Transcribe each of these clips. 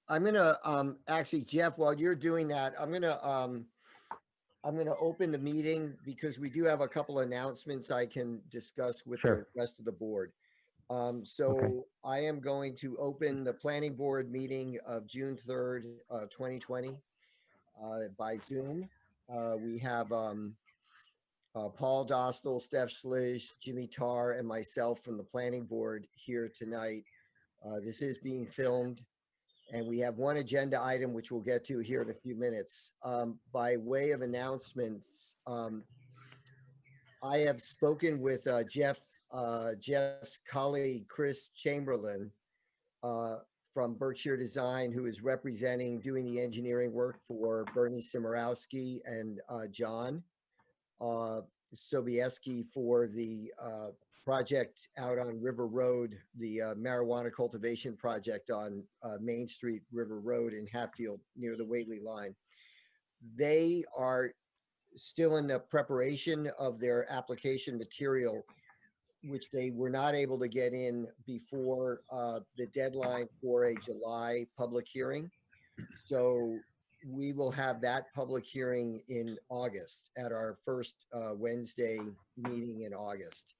I'm gonna actually, Jeff, while you're doing that, I'm gonna open the meeting because we do have a couple announcements I can discuss with the rest of the board. So I am going to open the planning board meeting of June 3rd, 2020 by Zoom. We have Paul Dostal, Steph Schlish, Jimmy Tarr, and myself from the planning board here tonight. This is being filmed, and we have one agenda item which we'll get to here in a few minutes. By way of announcements, I have spoken with Jeff's colleague, Chris Chamberlain, from Berkshire Design, who is doing the engineering work for Bernie Simorowski and John Sobieski for the project out on River Road, the marijuana cultivation project on Main Street, River Road in Hatfield near the Whately line. They are still in the preparation of their application material, which they were not able to get in before the deadline for a July public hearing. So we will have that public hearing in August at our first Wednesday meeting in August.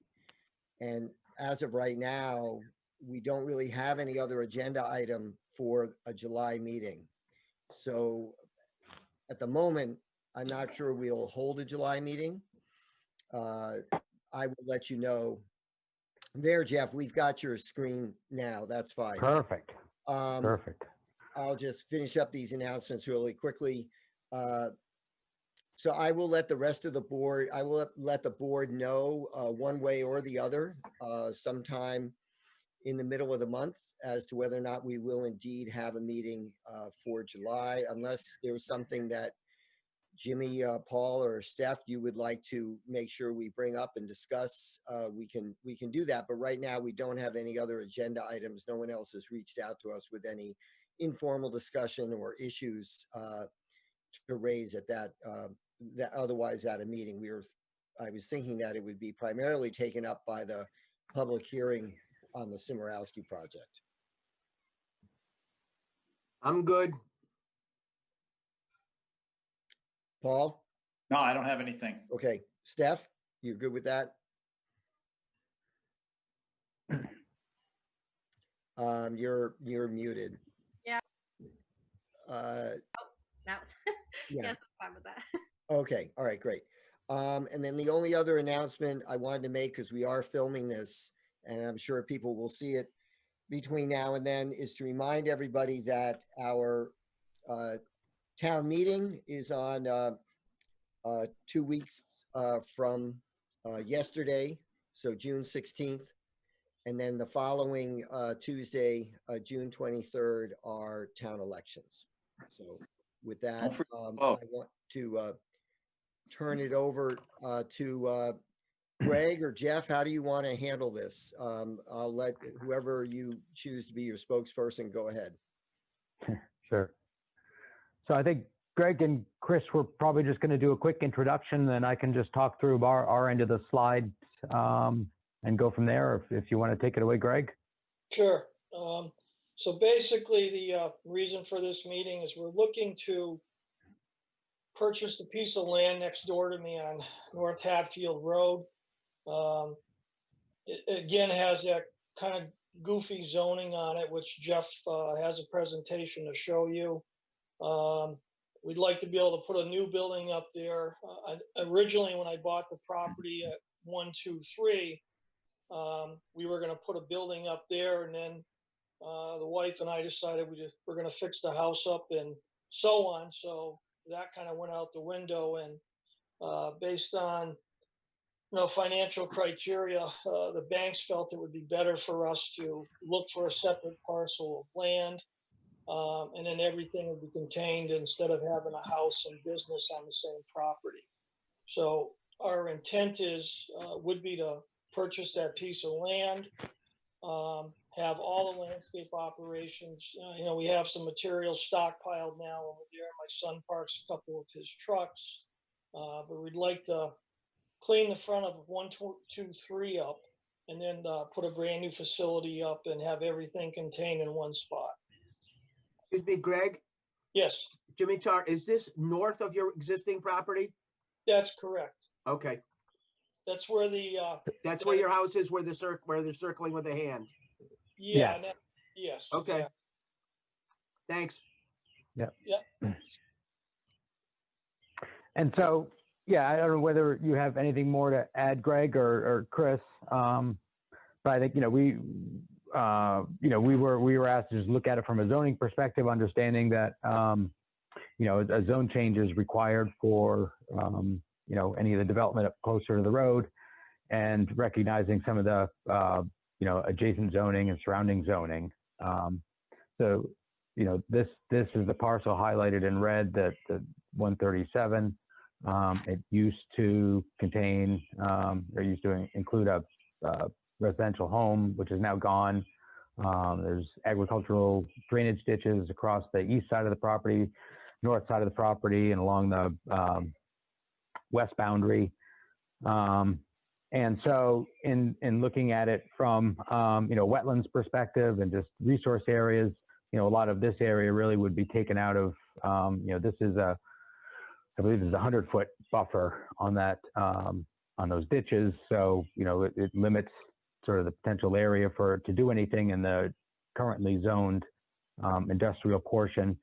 And as of right now, we don't really have any other agenda item for a July meeting. So at the moment, I'm not sure we'll hold a July meeting. I will let you know. There, Jeff, we've got your screen now. That's fine. Perfect. Perfect. I'll just finish up these announcements really quickly. So I will let the rest of the board, I will let the board know one way or the other sometime in the middle of the month as to whether or not we will indeed have a meeting for July, unless there's something that Jimmy, Paul, or Steph, you would like to make sure we bring up and discuss. We can do that, but right now we don't have any other agenda items. No one else has reached out to us with any informal discussion or issues to raise at that otherwise at a meeting. I was thinking that it would be primarily taken up by the public hearing on the Simorowski project. I'm good. Paul? No, I don't have anything. Okay. Steph, you're good with that? You're muted. Yeah. Now. Yeah. Yes, I'm fine with that. Okay. All right, great. And then the only other announcement I wanted to make, because we are filming this, and I'm sure people will see it between now and then, is to remind everybody that our town meeting is on 2 weeks from yesterday, so June 16th. And then the following Tuesday, June 23rd, are town elections. So with that, I want to turn it over to Greg or Jeff. How do you want to handle this? I'll let whoever you choose to be your spokesperson go ahead. Sure. So I think Greg and Chris, we're probably just going to do a quick introduction, then I can just talk through our end of the slide and go from there, if you want to take it away, Greg. Sure. So basically, the reason for this meeting is we're looking to purchase a piece of land next door to me on North Hatfield Road. It again has that kind of goofy zoning on it, which Jeff has a presentation to show you. We'd like to be able to put a new building up there. Originally, when I bought the property at 123, we were going to put a building up there, and then the wife and I decided we're going to fix the house up and so on. So that kind of went out the window, and based on financial criteria, the banks felt it would be better for us to look for a separate parcel of land, and then everything would be contained instead of having a house and business on the same property. So our intent would be to purchase that piece of land, have all the landscape operations. We have some materials stockpiled now over there. My son parks a couple of his trucks, but we'd like to clean the front of 123 up and then put a brand new facility up and have everything contained in one spot. Excuse me, Greg, Yes, Jimmy Tar, is this north of your existing property? that's correct. Okay, That's where the, that's where your house is, where they're circling with a hand. yeah, Yeah. yes. Okay. yeah. Thanks. And so, yeah, I don't know whether you have anything more to add, Greg or Chris. But I think, we were asked to just look at it from a zoning perspective, understanding that, a zone change is required for, any of the development up closer to the road, and recognizing some of the, adjacent zoning and surrounding zoning. So, this is the parcel highlighted in red, that the 137. It used to contain, or used to include a residential home, which is now gone. There's agricultural drainage ditches across the east side of the property, north side of the property, and along the west boundary. And so in looking at it from, wetlands perspective and just resource areas, a lot of this area really would be taken out of, this is I believe there's a 100-foot buffer on that, on those ditches. So, it limits sort of the potential area to do anything in the currently zoned industrial portion.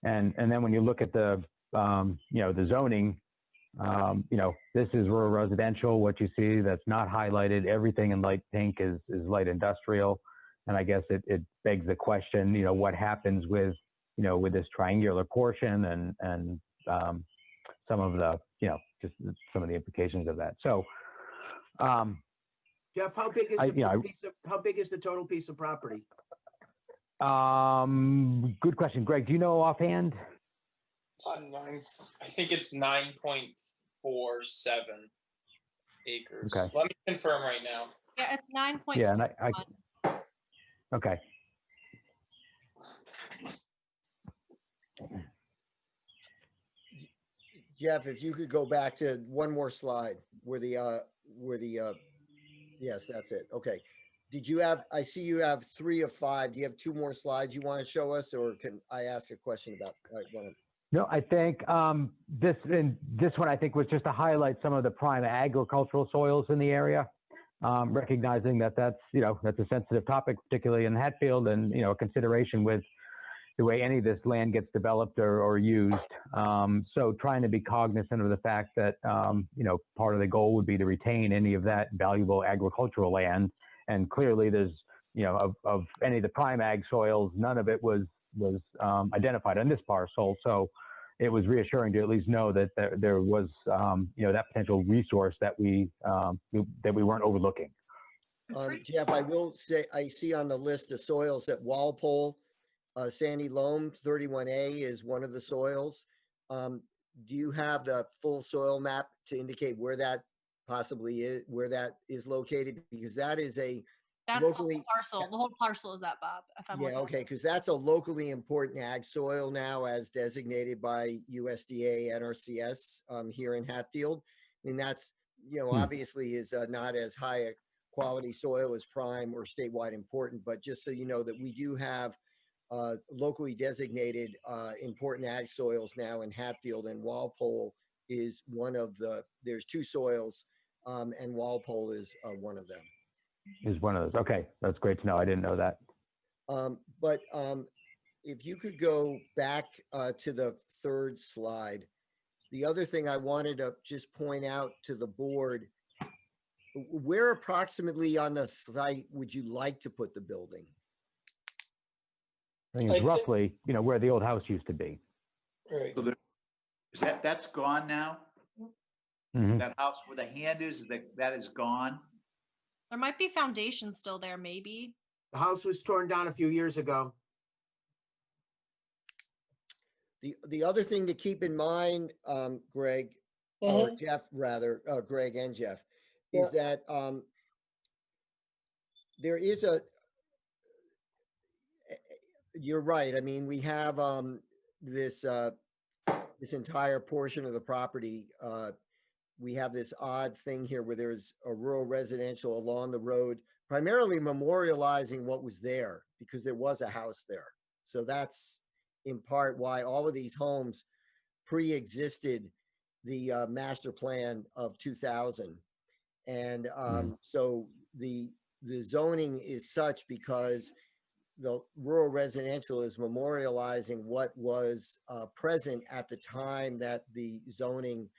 And then when you look at the, the zoning, this is rural residential. What you see that's not highlighted, everything in light pink is light industrial. And I guess it begs the question, what happens with, with this triangular portion and some of the, just some of the implications of that. So, Jeff, how big is how big is the total piece of property? Good question, Greg. Do you know offhand? I think it's 9.47 acres. Okay. Let me confirm right now. Yeah, it's 9.4. Yeah, and okay. Jeff, if you could go back to one more slide where the, yes, that's it. Okay. I see you have 3 of 5. Do you have 2 more slides you want to show us, or can I ask a question about one? No, I think this one I think was just to highlight some of the prime agricultural soils in the area, recognizing that that's a sensitive topic, particularly in Hatfield, and a consideration with the way any of this land gets developed or used. So trying to be cognizant of the fact that part of the goal would be to retain any of that valuable agricultural land, and clearly there's of any of the prime ag soils, none of it was identified on this parcel. So it was reassuring to at least know that there was, that potential resource that we weren't overlooking. Jeff, I will say, I see on the list of soils at Walpole, sandy loam 31A is one of the soils. Do you have the full soil map to indicate where that possibly is, where that is located? Because that is That's locally, the whole parcel. The whole parcel is that, Bob. If I'm yeah, okay, because that's a locally important ag soil now, as designated by USDA NRCS here in Hatfield. I mean, that's, obviously is not as high a quality soil as prime or statewide important, but just so you know that we do have locally designated important ag soils now in Hatfield, and Walpole is one of there's 2 soils, and Walpole is one of them. Is one of those. Okay, that's great to know. I didn't know that. But if you could go back to the 3rd slide, the other thing I wanted to just point out to the board, where approximately on the site would you like to put the building? I think it's roughly, where the old house used to be. Right. So that's gone now? Mm-hmm. That house where the hand is, that is gone? There might be foundations still there, maybe. The house was torn down a few years ago. The other thing to keep in mind, Greg, or Jeff rather, Greg and Jeff, is that there is you're right. I mean, we have this entire portion of the property we have this odd thing here where there's a rural residential along the road, primarily memorializing what was there because there was a house there. So that's in part why all of these homes pre-existed the master plan of 2000. And so the zoning is such because the rural residential is memorializing what was present at the time that the zoning,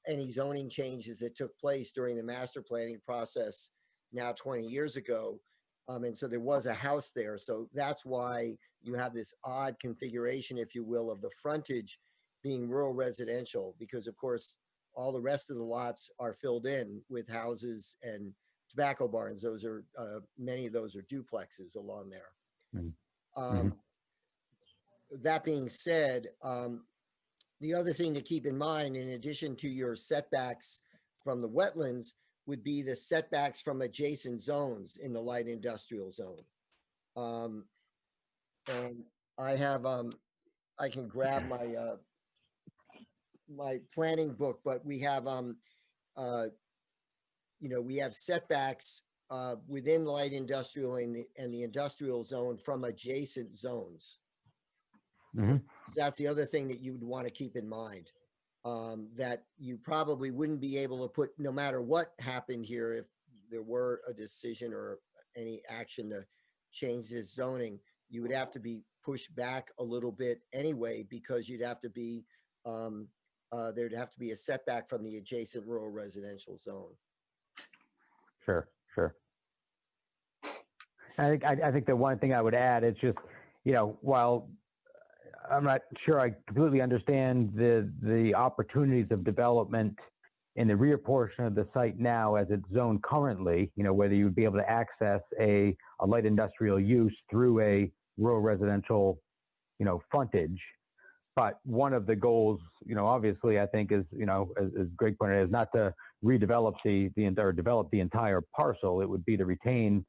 any zoning changes that took place during the master planning process now 20 years ago. And so there was a house there. So that's why you have this odd configuration, if you will, of the frontage being rural residential, because of course, all the rest of the lots are filled in with houses and tobacco barns. Those are, many of those are duplexes along there. That being said, the other thing to keep in mind, in addition to your setbacks from the wetlands, would be the setbacks from adjacent zones in the light industrial zone. And I have, I can grab my, my planning book, but we have, you know, we have setbacks within light industrial and the industrial zone from adjacent zones. That's the other thing that you would want to keep in mind, that you probably wouldn't be able to put, no matter what happened here, if there were a decision or any action to change this zoning, you would have to be pushed back a little bit anyway, because you'd have to be, there'd have to be a setback from the adjacent rural residential zone. Sure. I think the one thing I would add is just, you know, while I'm not sure I completely understand the opportunities of development in the rear portion of the site now as it's zoned currently, you know, whether you would be able to access a light industrial use through a rural residential, you know, frontage. But one of the goals, you know, obviously, I think is, you know, as Greg pointed out, is not to redevelop develop the entire parcel. It would be to retain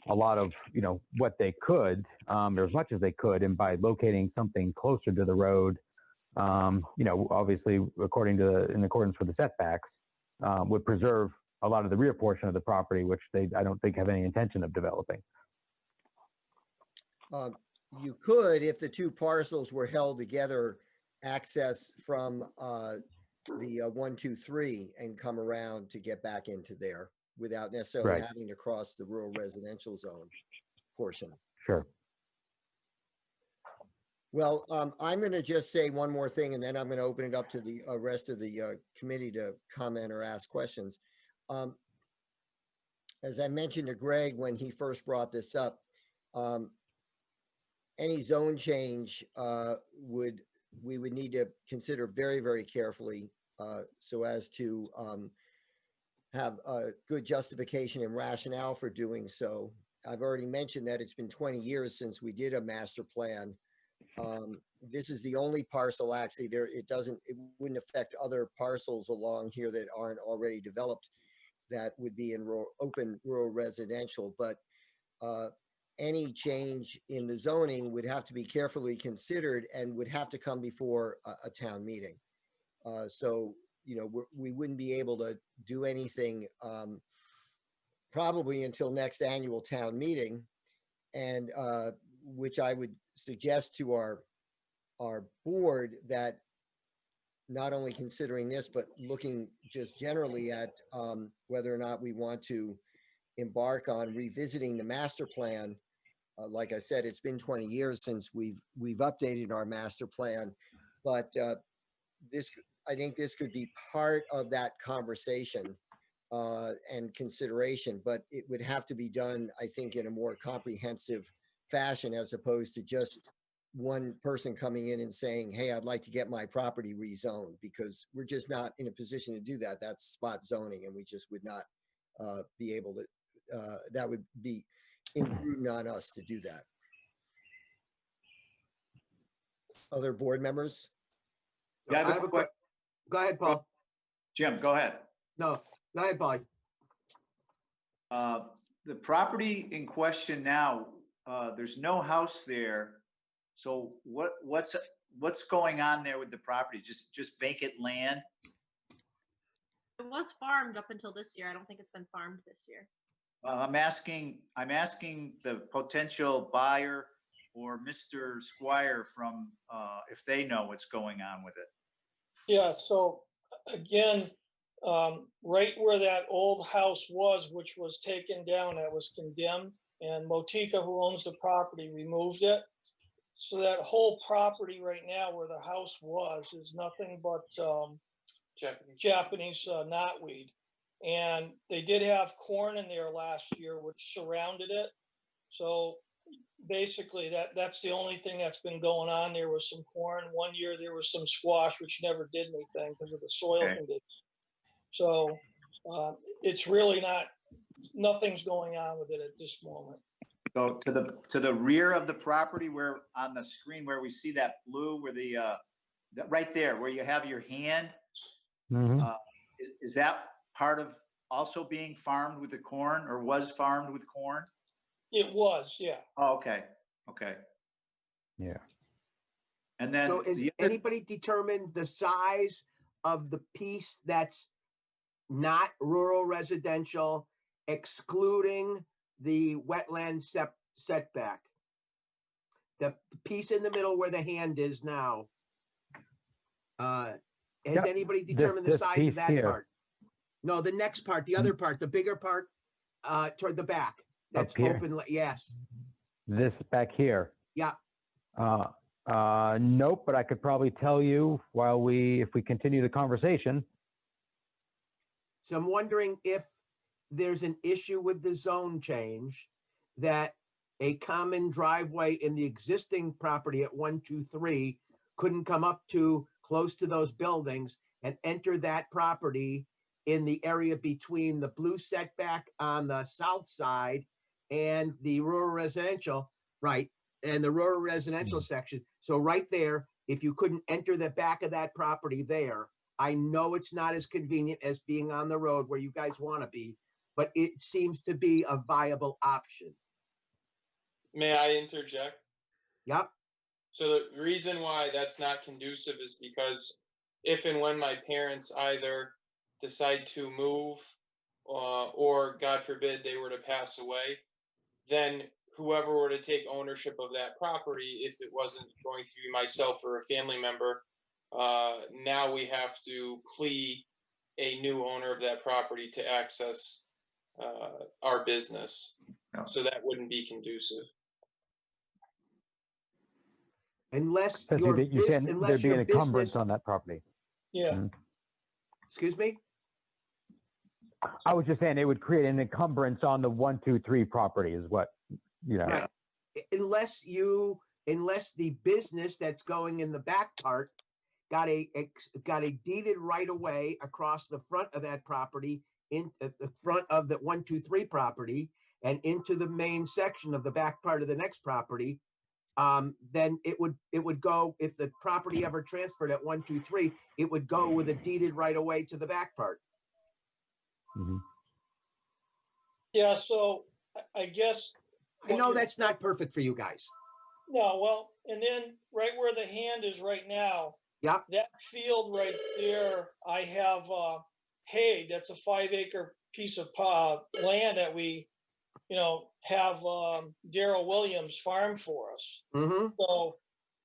a lot of, you know, what they could, or as much as they could, and by locating something closer to the road, you know, obviously, in accordance with the setbacks, would preserve a lot of the rear portion of the property, which I don't think have any intention of developing. You could, if the two parcels were held together, access from the 1, 2, 3 and come around to get back into there without necessarily Right. having to cross the rural residential zone portion. Sure. Well, I'm going to just say one more thing, and then I'm going to open it up to the rest of the committee to comment or ask questions. As I mentioned to Greg when he first brought this up, any zone change we would need to consider very, very carefully so as to have a good justification and rationale for doing so. I've already mentioned that it's been 20 years since we did a master plan. This is the only parcel actually there. It wouldn't affect other parcels along here that aren't already developed that would be in open rural residential, but any change in the zoning would have to be carefully considered and would have to come before a town meeting. So, you know, we wouldn't be able to do anything probably until next annual town meeting, and which I would suggest to our board that not only considering this, but looking just generally at whether or not we want to embark on revisiting the master plan. Like I said, it's been 20 years since we've updated our master plan, but I think this could be part of that conversation and consideration, but it would have to be done, I think, in a more comprehensive fashion, as opposed to just one person coming in and saying, hey, I'd like to get my property rezoned, because we're just not in a position to do that. That's spot zoning, and we just would not be able to, that would be imprudent on us to do that. Other board members? Yeah, I have a quick, Go ahead, Paul. Jim, go ahead. No, go ahead, Paul. The property in question now, there's no house there. So what's going on there with the property? Just vacant land? It was farmed up until this year. I don't think it's been farmed this year. I'm asking the potential buyer or Mr. Squire from, if they know what's going on with it. Yeah, so again, right where that old house was, which was taken down, that was condemned, and Motika, who owns the property, removed it. So that whole property right now where the house was is nothing but Japanese knotweed. And they did have corn in there last year, which surrounded it. So basically that's the only thing that's been going on. There was some corn. One year there was some squash, which never did anything because of the soil Okay. condition. So it's really nothing's going on with it at this moment. So to the rear of the property, where on the screen where we see that blue, where right there where you have your hand, Mhm. is that part of also being farmed with the corn, or was farmed with corn? It was, yeah. Oh, okay. Yeah. And then So is the other, anybody determined the size of the piece that's not rural residential, excluding the wetland setback? The piece in the middle where the hand is now. Has Yep, anybody determined the this size piece of that here. part? No, the next part, the other part, the bigger part, toward the back. That's here? open, yes. This back here. Yeah. Nope, but I could probably tell you if we continue the conversation. So I'm wondering if there's an issue with the zone change that a common driveway in the existing property at 123 couldn't come up to close to those buildings and enter that property in the area between the blue setback on the south side and the rural residential, right? And the rural residential section. So right there, if you couldn't enter the back of that property there, I know it's not as convenient as being on the road where you guys want to be, but it seems to be a viable option. May I interject? Yep. So the reason why that's not conducive is because if and when my parents either decide to move or God forbid they were to pass away, then whoever were to take ownership of that property, if it wasn't going to be myself or a family member, now we have to plea a new owner of that property to access our business. Yeah. So that wouldn't be conducive. Unless Says your you can, unless there'd be your an encumbrance business, on that property. Yeah. excuse me? I was just saying it would create an encumbrance on the 123 property is what, Right. Unless the business that's going in the back part got a deeded right of way across the front of that property, in at the front of the 123 property and into the main section of the back part of the next property, then it would go, if the property ever transferred at 123, it would go with a deeded right of way to the back part. Mhm. Yeah, so I guess. I know that's not perfect for you guys. No, well, and then right where the hand is right now. Yeah. That field right there, I have hay. That's a 5-acre piece of land that we, have Daryl Williams farm for us. Mm-hmm. So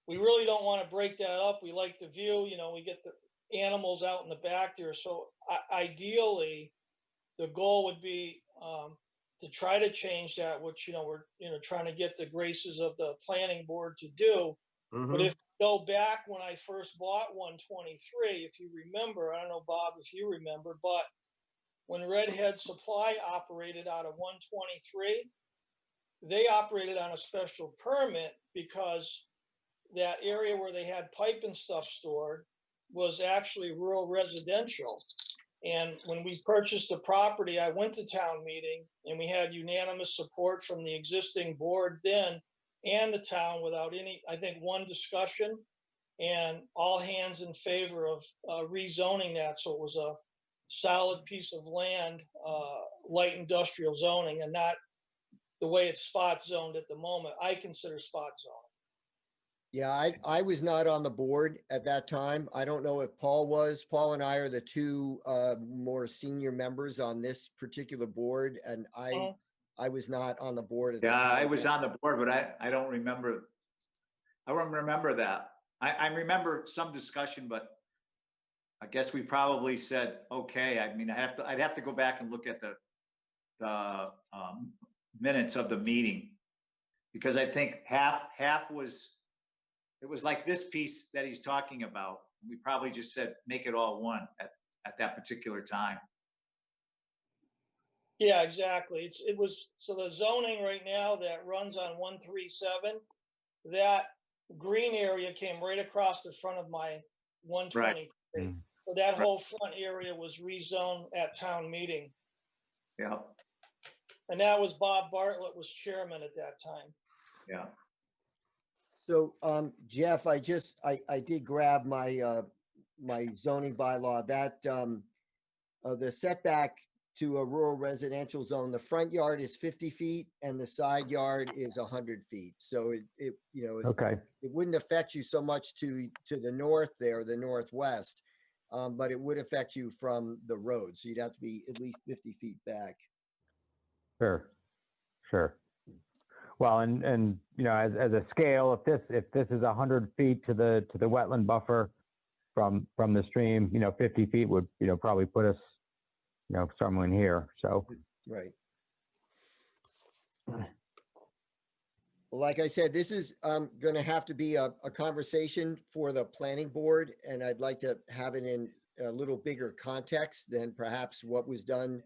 we really don't want to break that up. We like the view, we get the animals out in the back there. So ideally, the goal would be to try to change that, which, we're, trying to get the graces of the planning board to do. Mm-hmm. But if you go back when I first bought 123, if you remember, I don't know, Bob, if you remember, but when Redhead Supply operated out of 123, they operated on a special permit because that area where they had pipe and stuff stored was actually rural residential. And when we purchased the property, I went to town meeting and we had unanimous support from the existing board then and the town without any, I think, one discussion, and all hands in favor of rezoning that. So it was a solid piece of land, light industrial zoning, and not the way it's spot zoned at the moment. I consider spot zoning. Yeah, I was not on the board at that time. I don't know if Paul was. Paul and I are the two more senior members on this particular board, and I was not on the board at the Yeah, I time. was on the board, but I don't remember. I don't remember that. I remember some discussion, but I guess we probably said, okay. I mean, I'd have to go back and look at the minutes of the meeting, because I think half was, it was like this piece that he's talking about. We probably just said, make it all one at that particular time. Yeah, exactly. It was, so the zoning right now that runs on 137, that green area came right across the front of my 123. Mm. So that whole front area was rezoned at town meeting. Yeah, And that was Bob Bartlett was chairman at that time. yeah. So, Jeff, I did grab my my zoning bylaw that the setback to a rural residential zone, the front yard is 50 feet and the side yard is 100 feet. So it you know, Okay. it wouldn't affect you so much to the north there, the northwest, but it would affect you from the road. So you'd have to be at least 50 feet back. Sure. Sure. Well, and you know, as a scale, if this is 100 feet to the wetland buffer from the stream, you know, 50 feet would, you know, probably put us, you know, somewhere in here. So Right. Well, like I said, this is going to have to be a conversation for the planning board, and I'd like to have it in a little bigger context than perhaps what was done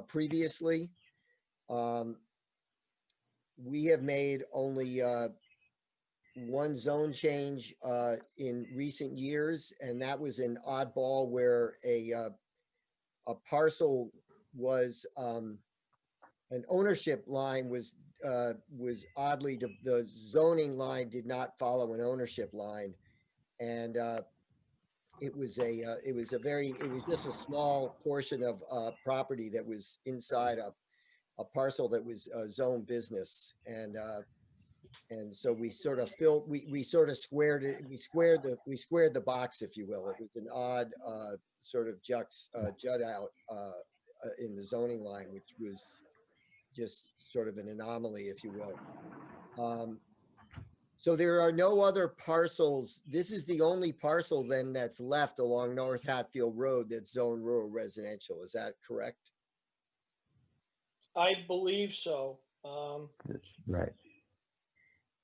previously. We have made only one zone change in recent years, and that was an oddball where a parcel was an ownership line was oddly, the zoning line did not follow an ownership line, and it was just a small portion of property that was inside a parcel that was zone business, and so we sort of we sort of squared it, we squared the box, if you will. It was an odd sort of jut out in the zoning line, which was just sort of an anomaly, if you will. So there are no other parcels. This is the only parcel then that's left along North Hatfield Road that's zone rural residential. Is that correct? I believe so. right.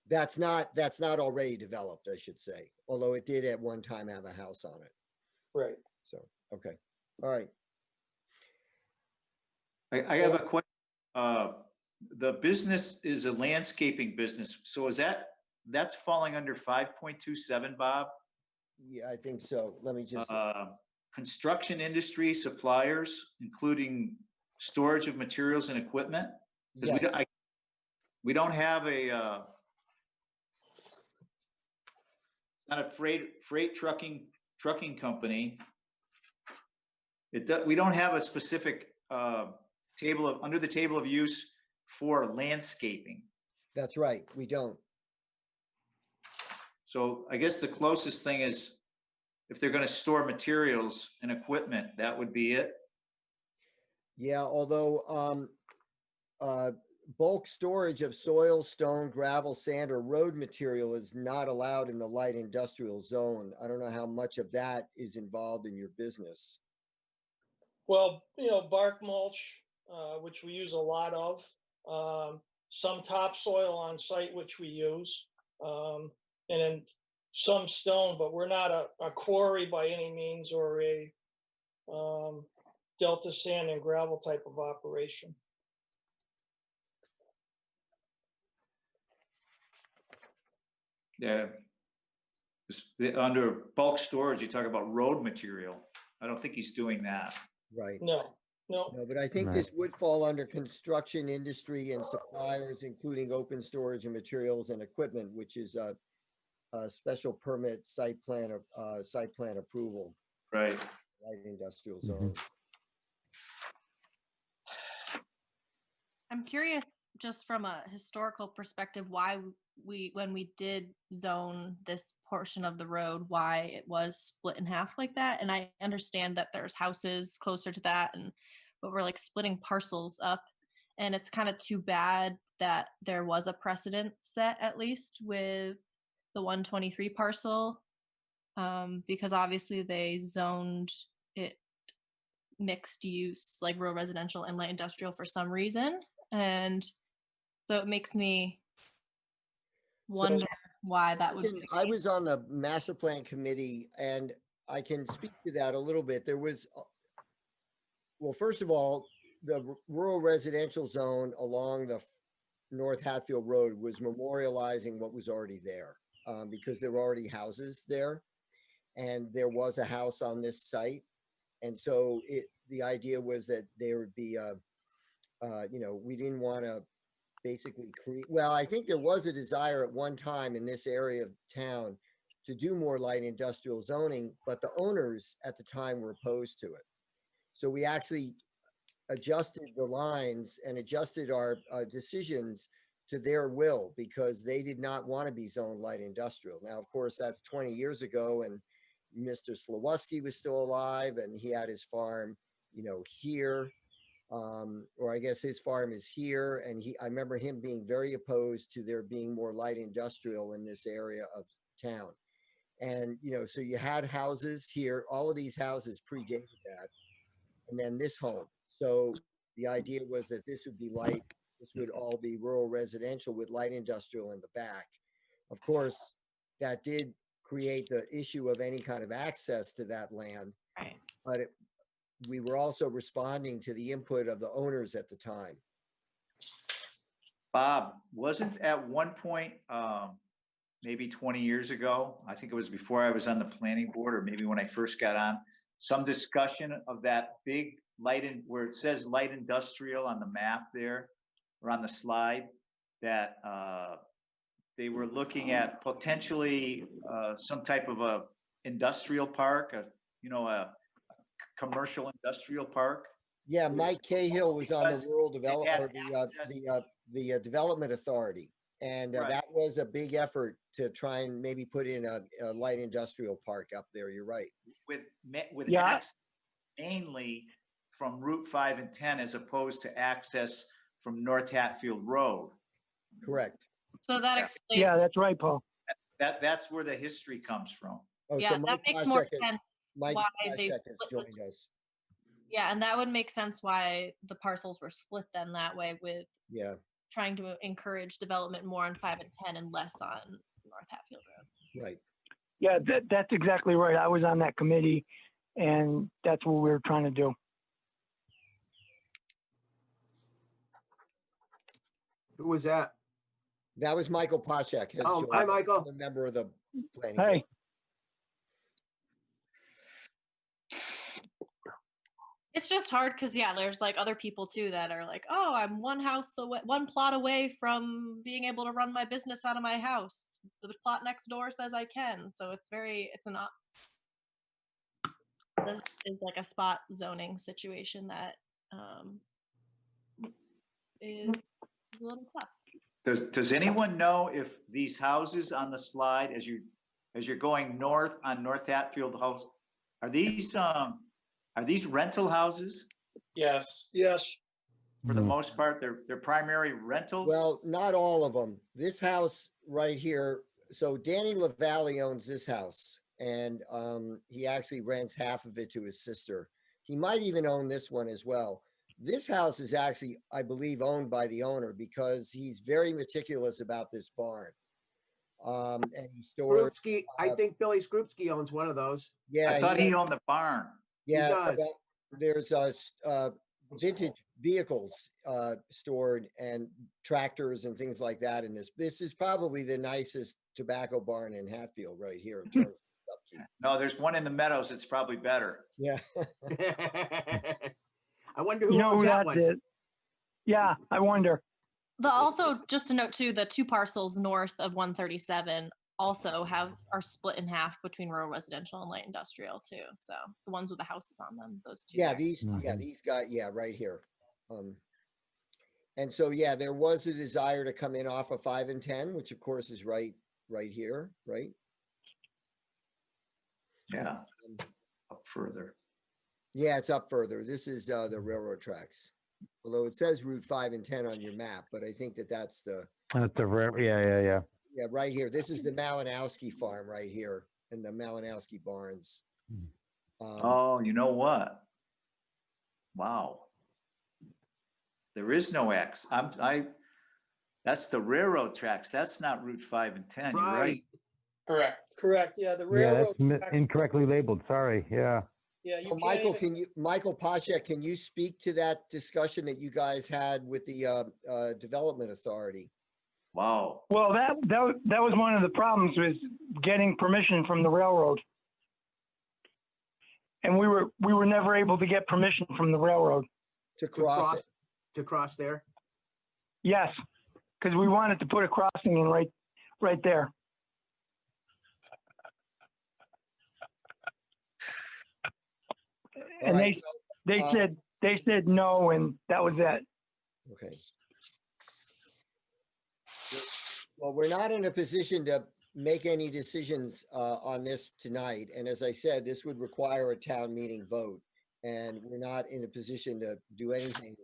That's not already developed, I should say, although it did at one time have a house on it. Right. So, okay. All right. I have a question. The business is a landscaping business. So that's falling under 5.27, Bob? Yeah, I think so. Let me just, Construction industry suppliers, including storage of materials and equipment? Because yes. we don't have not a freight trucking company. We don't have a specific under the table of use for landscaping. That's right. We don't. So I guess the closest thing is if they're going to store materials and equipment, that would be it. Yeah, although bulk storage of soil, stone, gravel, sand, or road material is not allowed in the light industrial zone. I don't know how much of that is involved in your business. Well, you know, bark mulch, which we use a lot of, some topsoil on site, which we use, and then some stone, but we're not a quarry by any means, or a Delta sand and gravel type of operation. Yeah. Under bulk storage, you talk about road material. I don't think he's doing that. Right. No. No, but I think Right. this would fall under construction industry and suppliers, including open storage and materials and equipment, which is a special permit site plan approval, Right. light industrial Mhm. zone. I'm curious, just from a historical perspective, why when we did zone this portion of the road, why it was split in half like that. And I understand that there's houses closer to that, but we're like splitting parcels up, and it's kind of too bad that there was a precedent set, at least with the 123 parcel, because obviously they zoned it mixed use, like rural residential and light industrial, for some reason, and so it makes me wonder why that would be the I case. was on the master plan committee, and I can speak to that a little bit. There was, well, first of all, the rural residential zone along the North Hatfield Road was memorializing what was already there, because there were already houses there, and there was a house on this site. And so the idea was that there would be we didn't want to basically create, well, I think there was a desire at one time in this area of town to do more light industrial zoning, but the owners at the time were opposed to it. So we actually adjusted the lines and adjusted our decisions to their will, because they did not want to be zoned light industrial. Now, of course, that's 20 years ago, and Mr. Slawowski was still alive, and he had his farm, here, or I guess his farm is here. And I remember him being very opposed to there being more light industrial in this area of town. And, so you had houses here, all of these houses predated that, and then this home. So the idea was that this would all be rural residential with light industrial in the back. Of course, that did create the issue of any kind of access to that land, Right. but we were also responding to the input of the owners at the time. Bob, wasn't at one point, maybe 20 years ago, I think it was before I was on the planning board, or maybe when I first got on, some discussion of that big where it says light industrial on the map there, or on the slide, that they were looking at potentially some type of a industrial park, a commercial industrial park. Yeah, Mike Cahill was on the rural development, the development authority. And Right. that was a big effort to try and maybe put in a light industrial park up there. You're right. With Yeah. access mainly from Route 5 and 10, as opposed to access from North Hatfield Road. Correct. So that Yeah. explains. Yeah, that's right, Paul. That's where the history comes from. Oh, Yeah, so that Mike makes more Pashek sense. Mike why they Pashek has split the joined us. Yeah, and that would make sense why the parcels were split then that way, with Yeah, trying to encourage development more on 5 and 10 and less on North Hatfield Road. right. Yeah, that's exactly right. I was on that committee, and that's what we were trying to do. Who was that? That was Michael Pashek. Has Oh, joined hi, us, Michael. another member of the planning Hey, board. It's just hard because, yeah, there's like other people too that are like, oh, I'm one plot away from being able to run my business out of my house. The plot next door says I can. So this is like a spot zoning situation that is a little tough. Does anyone know if these houses on the slide, as you're going north on North Hatfield House, are these rental houses? Yes. Yes, For the most part, they're primary rentals? Well, not all of them. This house right here. So Danny LaValle owns this house, and he actually rents half of it to his sister. He might even own this one as well. This house is actually, I believe, owned by the owner, because he's very meticulous about this barn. And he stores, Groupski, I think Billy Skrupski owns one of those. yeah, I thought he owned the barn. yeah, does. well, there's vintage vehicles stored, and tractors and things like that in this. This is probably the nicest tobacco barn in Hatfield right here in terms of upkeep. No, there's one in the Meadows. It's probably better. Yeah. I wonder who you know owns who that that one. is? Yeah, I wonder. Also, just to note too, the two parcels north of 137 also are split in half between rural residential and light industrial too. So the ones with the houses on them, those two. Yeah, there. these guys, right here. And so, yeah, there was a desire to come in off of 5 and 10, which of course is right here, right? Yeah, Um, up further. Yeah, it's up further. This is the railroad tracks. Although it says Route 5 and 10 on your map, but I think that's the, That's the rare. Yeah. yeah, right here. This is the Malinowski farm right here and the Malinowski barns. Oh, you know what? Wow. There is no X. That's the railroad tracks. That's not Route 5 and 10. You're right. Correct. Correct, yeah, the Yeah, railroad. that's tracks- incorrectly labeled. Sorry. Yeah. Yeah, you So can't even, Michael Poshek, can you speak to that discussion that you guys had with the Development Authority? Wow. Well, that was one of the problems, was getting permission from the railroad. And we were never able to get permission from the railroad. To cross it? To cross there? Yes, because we wanted to put a crossing in right there. All And right, they said no, and that was it. okay. Well, we're not in a position to make any decisions on this tonight. And as I said, this would require a town meeting vote. And we're not in a position to do anything,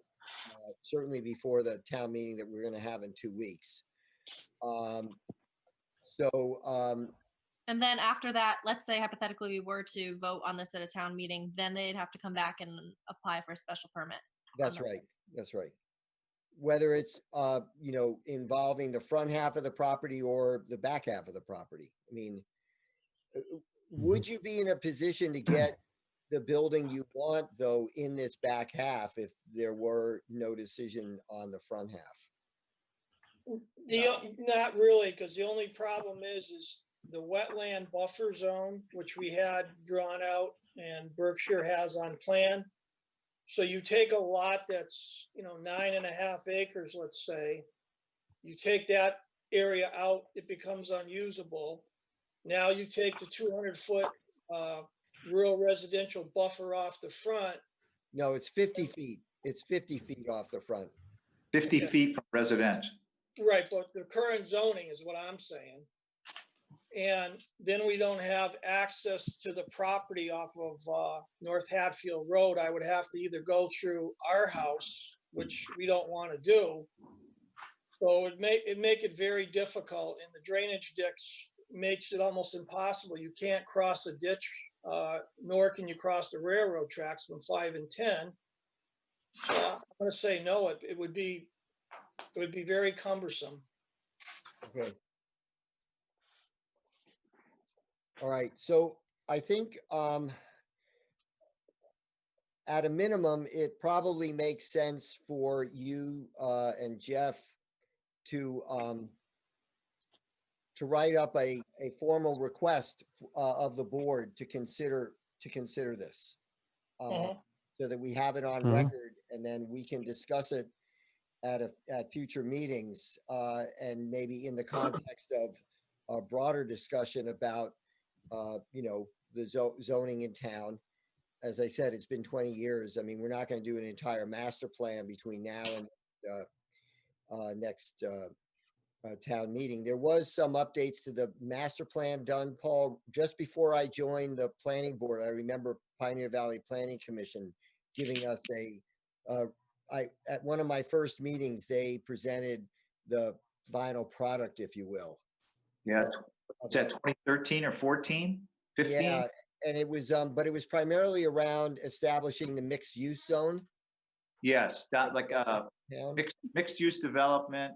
certainly before the town meeting that we're going to have in 2 weeks. And then after that, let's say hypothetically we were to vote on this at a town meeting, then they'd have to come back and apply for a special permit. That's right. That's right. Whether it's, involving the front half of the property or the back half of the property. I mean, would you be in a position to get the building you want, though, in this back half if there were no decision on the front half? not really, because the only problem is the wetland buffer zone, which we had drawn out and Berkshire has on plan. So you take a lot that's, 9.5 acres, let's say, you take that area out, it becomes unusable. Now you take the 200-foot rural residential buffer off the front. No, it's 50 feet. It's 50 feet off the front. 50 feet from residential. Right, but the current zoning is what I'm saying. And then we don't have access to the property off of North Hatfield Road. I would have to either go through our house, which we don't want to do. So it make it very difficult, and the drainage ditch makes it almost impossible. You can't cross a ditch, nor can you cross the railroad tracks from 5 and 10. So I'm going to say no. It would be very cumbersome. Okay. All right. So I think at a minimum, it probably makes sense for you and Jeff to write up a formal request of the board to consider this, so that we have it on record, and then we can discuss it at future meetings, and maybe in the context of a broader discussion about the zoning in town. As I said, it's been 20 years. I mean, we're not going to do an entire master plan between now and next town meeting. There was some updates to the master plan done, Paul, just before I joined the planning board. I remember Pioneer Valley Planning Commission giving us at one of my first meetings, they presented the final product, if you will. Yeah. Is that 2013 or 14? 15? Yeah, and it was, but it was primarily around establishing the mixed use zone. Yes, that like mixed use development,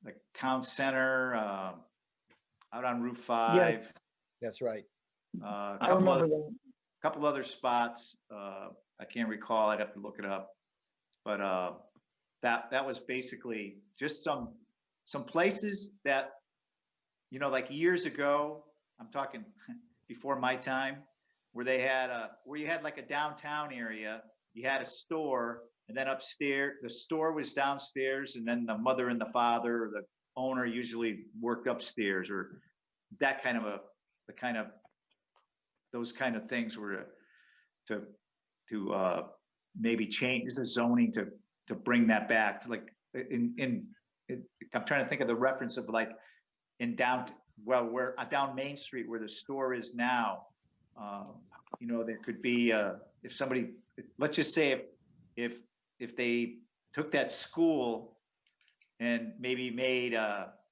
like town center, out on Route 5. Yes. That's right. I remember that. Couple other spots. I can't recall. I'd have to look it up. But that was basically just some places that, like years ago, I'm talking before my time, where you had like a downtown area, you had a store, and then upstairs, the store was downstairs, and then the mother and the father, or the owner usually worked upstairs, or that kind of those kind of things were to maybe change the zoning to to bring that back. Like I'm trying to think of the reference of like in down, where down Main Street where the store is now. You know, there could be if somebody, let's just say if they took that school and maybe made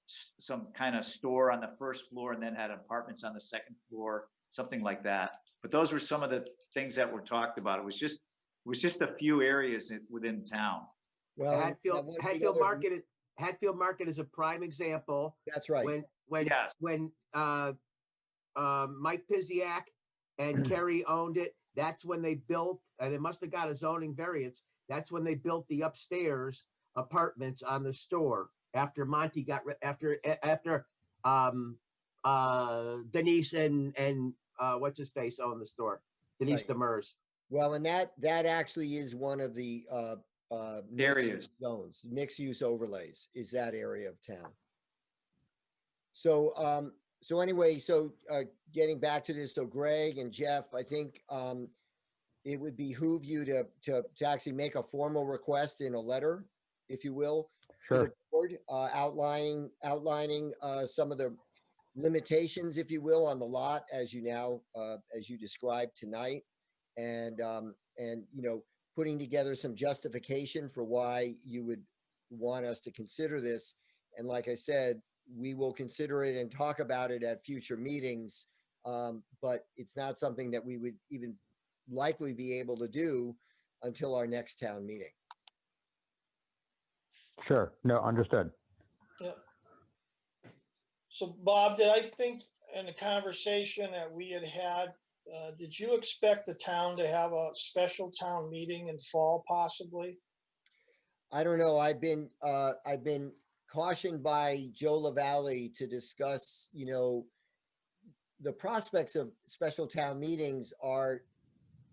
some kind of store on the first floor and then had apartments on the second floor, something like that. But those were some of the things that were talked about. It was just a few areas within town. Well, Hatfield Market is a prime example. That's right. When Mike Piziak and Kerry owned it, that's when they built, and it must have got a zoning variance. That's when they built the upstairs apartments on the store after Monty got after Denise and what's his face owned the store, Denise Right. Demers. Well, and that actually is one of the Areas. zones, mixed use overlays is that area of town. So so anyway, so getting back to this, so Greg and Jeff, I think it would behoove you to actually make a formal request in a letter, if you will, to the board, outlining some of the limitations, if you will, on the lot as you described tonight, and you know, putting together some justification for why you would want us to consider this. And like I said, we will consider it and talk about it at future meetings, but it's not something that we would even likely be able to do until our next town meeting. Sure. No, understood. Yeah. So Bob, did I think in the conversation that we had, did you expect the town to have a special town meeting in fall possibly? I don't know. I've been cautioned by Joe LaValle to discuss, you know, the prospects of special town meetings are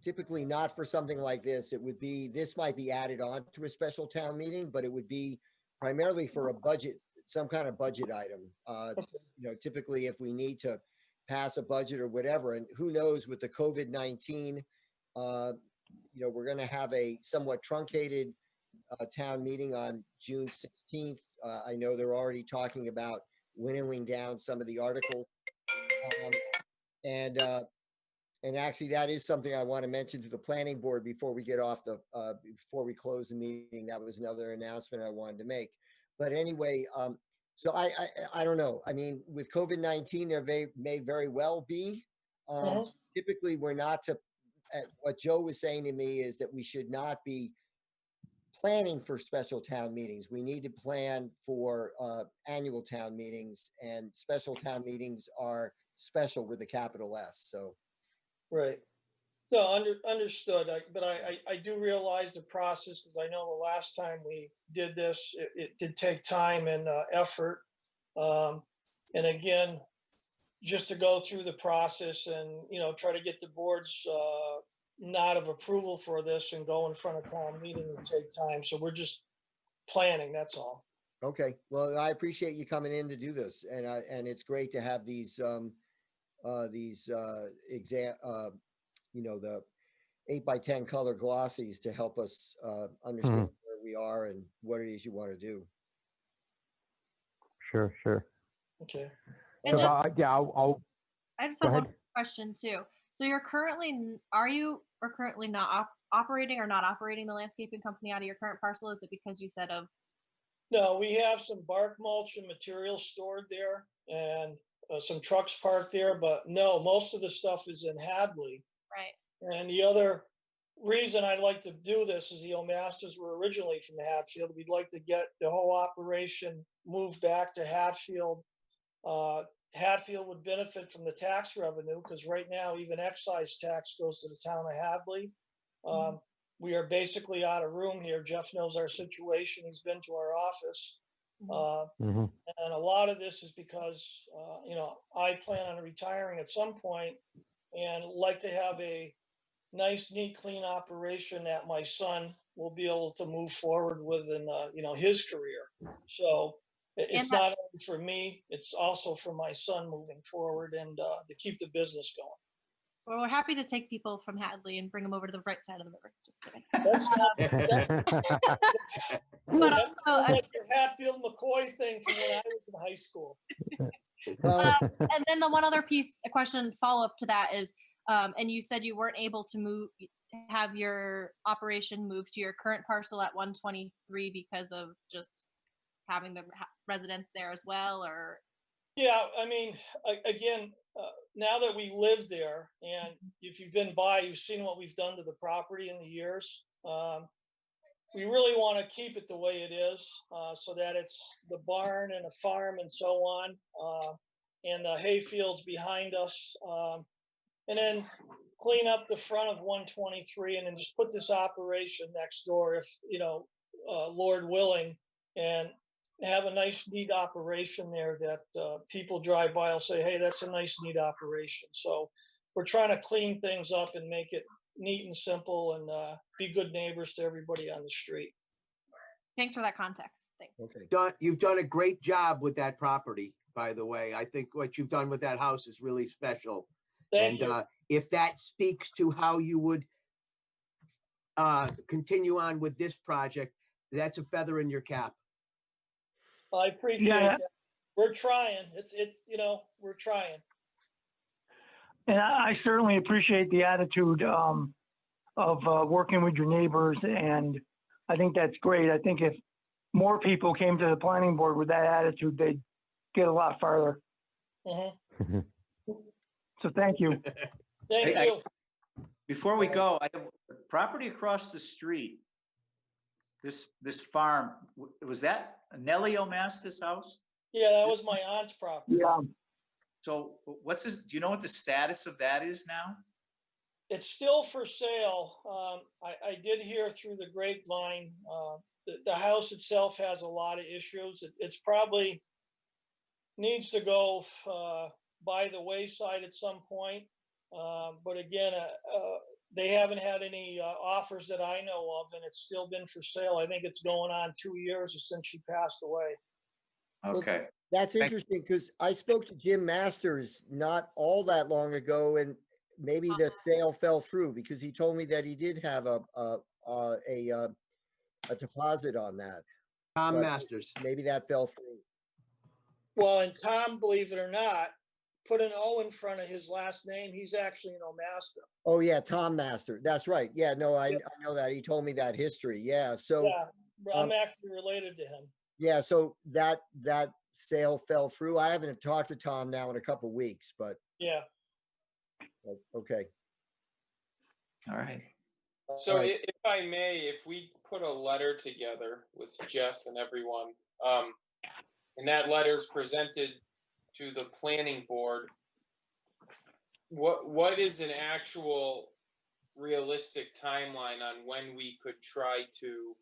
typically not for something like this. It would be, this might be added on to a special town meeting, but it would be primarily for a budget, some kind of budget item. You know, typically if we need to pass a budget or whatever, and who knows with the COVID-19, you know, we're going to have a somewhat truncated town meeting on June 16th. I know they're already talking about winnowing down some of the articles. And actually that is something I want to mention to the planning board before we get off the, before we close the meeting. That was another announcement I wanted to make. But anyway, so I don't know. I mean, with COVID-19, there may very well be. Typically, we're not to, what Joe was saying to me is that we should not be planning for special town meetings. We need to plan for annual town meetings, and special town meetings are special with a capital S. So. Right. No, understood. But I do realize the process, because I know the last time we did this, it did take time and effort. And again, just to go through the process and, you know, try to get the board's nod of approval for this and go in front of town meeting would take time. So we're just planning, that's all. Okay. Well, I appreciate you coming in to do this, and it's great to have these you know, the 8x10 color glossies to help us understand where we are and what it is you want to do. Sure. Okay. And So, just, yeah, I just go have one ahead. question too. So you're currently, currently not operating or not operating the landscaping company out of your current parcel? Is it because you said of? No, we have some bark mulch and material stored there and some trucks parked there, but no, most of the stuff is in Hadley. Right. And the other reason I'd like to do this is the O'Masters were originally from Hatfield. We'd like to get the whole operation moved back to Hatfield. Hatfield would benefit from the tax revenue because right now even excise tax goes to the town of Hadley. We are basically out of room here. Jeff knows our situation. He's been to our office. And a lot of this is because, you know, I plan on retiring at some point and like to have a nice, neat, clean operation that my son will be able to move forward with in, you know, his career. So it's not only for me, it's also for my son moving forward and to keep the business going. Well, we're happy to take people from Hadley and bring them over to the right side of the river. Just kidding. But That also, sounds like the Hatfield McCoy thing from when I was in high school. Well, and then the one other piece, a question follow up to that is, and you said you weren't able to have your operation move to your current parcel at 123 because of just having the residents there as well, or? Yeah, I mean, again, now that we live there, and if you've been by, you've seen what we've done to the property in the years. We really want to keep it the way it is, so that it's the barn and a farm and so on, and the hay fields behind us, and then clean up the front of 123, and then just put this operation next door, if Lord willing, and have a nice, neat operation there that people drive by will say, hey, that's a nice, neat operation. So we're trying to clean things up and make it neat and simple, and be good neighbors to everybody on the street. Thanks for that context. Thanks. okay. You've done a great job with that property, by the way. I think what you've done with that house is really special. Thank you. If that speaks to how you would continue on with this project, that's a feather in your cap. I appreciate Yeah. that. We're trying. It's we're trying. And I certainly appreciate the attitude of working with your neighbors, and I think that's great. I think if more people came to the planning board with that attitude, they'd get a lot farther. Mhm. So thank you. Thank I- you. Before we go, I have property across the street. This farm, was that Nellie O'Masta's house? Yeah, that was my aunt's property. Yeah. So what's this, do you know what the status of that is now? It's still for sale. I did hear through the grapevine, the house itself has a lot of issues. It's probably needs to go by the wayside at some point. But again, they haven't had any offers that I know of, and it's still been for sale. I think it's going on 2 years since she passed away. Okay, That's Thank- interesting because I spoke to Jim Masters not all that long ago, and maybe the sale fell through because he told me that he did have a deposit on that. Tom But Masters. Maybe that fell through. Well, and Tom, believe it or not, put an O in front of his last name. He's actually an O'Masta. Oh yeah, Tom Master. That's right. Yeah, no, I know that. He told me that history. Yeah. So Yeah, I'm actually related to him. yeah, so that sale fell through. I haven't talked to Tom now in a couple weeks, but Yeah. okay. all right. So All right. if I may, if we put a letter together with Jeff and everyone, and that letter is presented to the planning board, what is an actual realistic timeline on when we could try to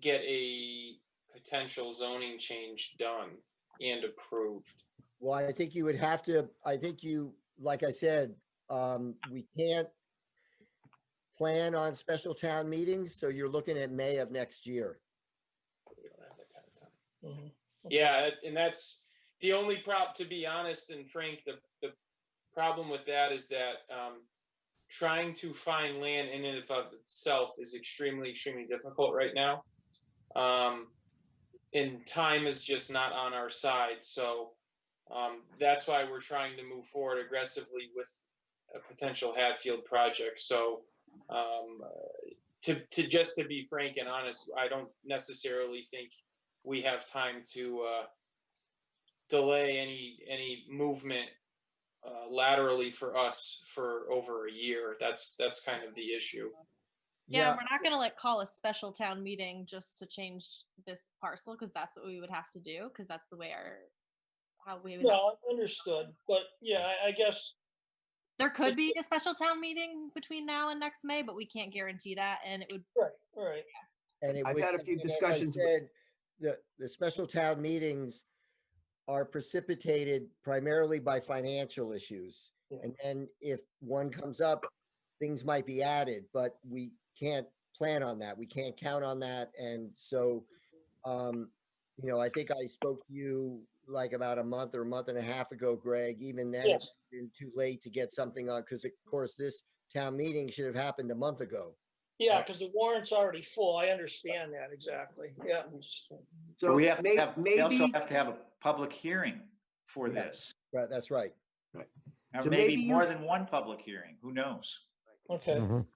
get a potential zoning change done and approved? Well, I think you would have to, like I said, we can't plan on special town meetings, so you're looking at May of next year. We don't have that kind of time. Mhm. Yeah, and that's the only problem, to be honest and frank, the problem with that is that trying to find land in and of itself is extremely, extremely difficult right now. And time is just not on our side. So that's why we're trying to move forward aggressively with a potential Hatfield project. So to be frank and honest, I don't necessarily think we have time to delay any movement laterally for us for over a year. That's kind of the issue. Yeah, we're not gonna call a special town meeting just to change this parcel, because that's what we would have to do, because that's the way how we would. No, understood. But yeah, I guess There could be a special town meeting between now and next May, but we can't guarantee that, and it would. right. And it I've would, had a few and as I discussions with- said, the special town meetings are precipitated primarily by financial issues. Yeah. And then if one comes up, things might be added, but we can't plan on that. We can't count on that. And so you know, I think I spoke to you like about a month or a month and a half ago, Greg. Even then, Yes. it's been too late to get something on, because of course this town meeting should have happened a month ago. Yeah, because the warrant's already full. I understand that exactly. Yeah. So We have to may- have, we also maybe, have to have a public hearing for Yeah. this. Right, that's right. Or So maybe maybe you- more than one public hearing, who knows? Okay. Mhm.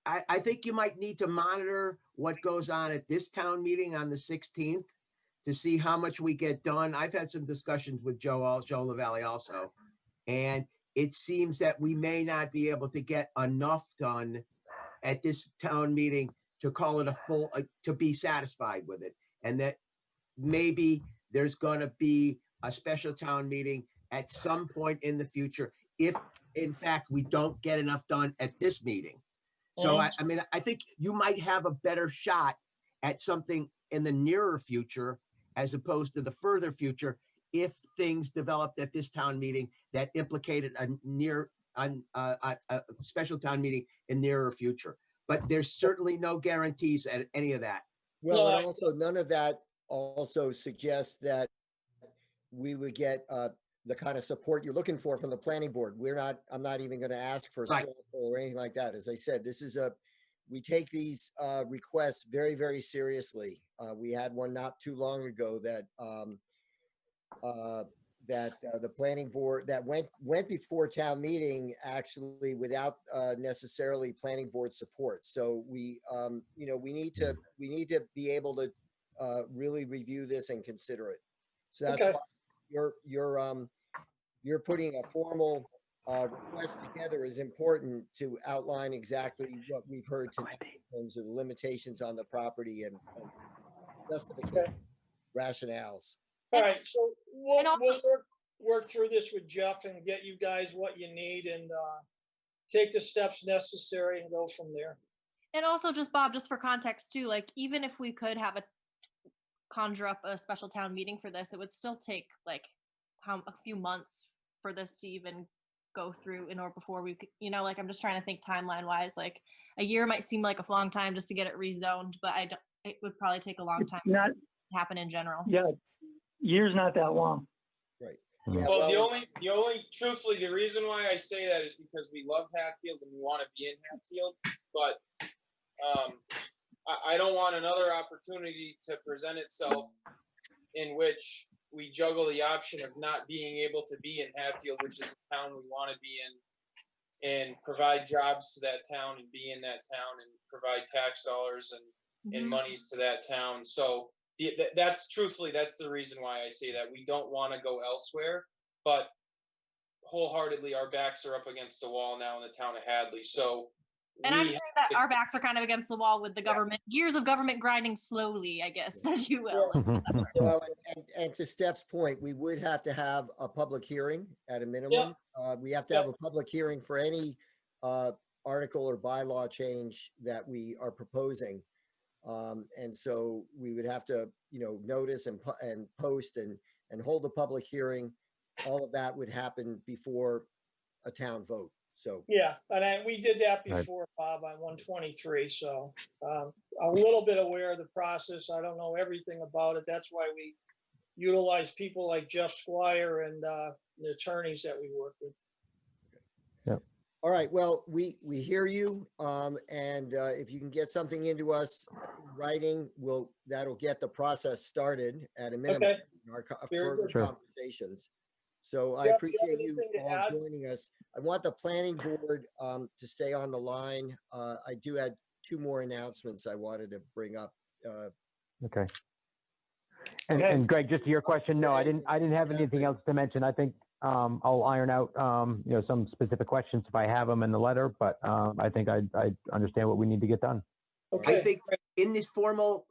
I think you might need to monitor what goes on at this town meeting on the 16th to see how much we get done. I've had some discussions with Joe LaValle also. And it seems that we may not be able to get enough done at this town meeting to call it a full, to be satisfied with it. And that maybe there's gonna be a special town meeting at some point in the future, if in fact we don't get enough done at this meeting. So I mean, I think you might have a better shot at something in the nearer future as opposed to the further future if things developed at this town meeting that implicated a special town meeting in nearer future. But there's certainly no guarantees at any of that. Well, No, and also none of that also suggests that we would get the kind of support you're looking for from the planning board. I'm not even going to ask for a Right. straw poll or anything like that. As I said, we take these requests very, very seriously. We had one not too long ago that the planning board that went before town meeting actually without necessarily planning board support. So we need to be able to really review this and consider it. So that's Okay. why you're putting a formal request together is important to outline exactly what we've heard tonight in terms of the limitations on the property and justification, rationales. All right. So we'll And also- work through this with Jeff and get you guys what you need and take the steps necessary and go from there. And also just Bob, just for context too, like even if we could have conjure up a special town meeting for this, it would still take like a few months for this to even go through in order before we could, like I'm just trying to think timeline wise, like a year might seem like a long time just to get it rezoned, but it would probably take a long time Not, to happen in general. yeah, years not that long. Right. Mhm. Yeah, Well, the only, truthfully, the reason why I say that is because we love Hatfield and we want to be in Hatfield, but I don't want another opportunity to present itself in which we juggle the option of not being able to be in Hatfield, which is a town we want to be in, and provide jobs to that town and be in that town and provide tax dollars and monies to that town. So that's truthfully, that's the reason why I say that. We don't want to go elsewhere, but wholeheartedly our backs are up against the wall now in the town of Hadley. So And I'm sure that our backs are kind of against the wall with the government, years of government grinding slowly, I guess, as you will. Well, and to Steph's point, we would have to have a public hearing at a minimum. We have to have a public hearing for any article or bylaw change that we are proposing. And so we would have to, notice and post and hold a public hearing. All of that would happen before a town vote. So Yeah, and we did that Right. before, Bob, on 123. So a little bit aware of the process. I don't know everything about it. That's why we utilize people like Jeff Squire and the attorneys that we work with. all right, well, we hear you, and if you can get something into us in writing, that'll get the process started at a minimum. Okay. In our Very further good. Sure. conversations. So I Jeff, do you have appreciate you anything to all add? joining us. I want the planning board to stay on the line. I do have two more announcements I wanted to bring up. Okay. And, Okay. and Greg, just to your question, no, I didn't have anything else to mention. I think I'll iron out some specific questions if I have them in the letter, but I think I understand what we need to get done. Okay. I think in this formal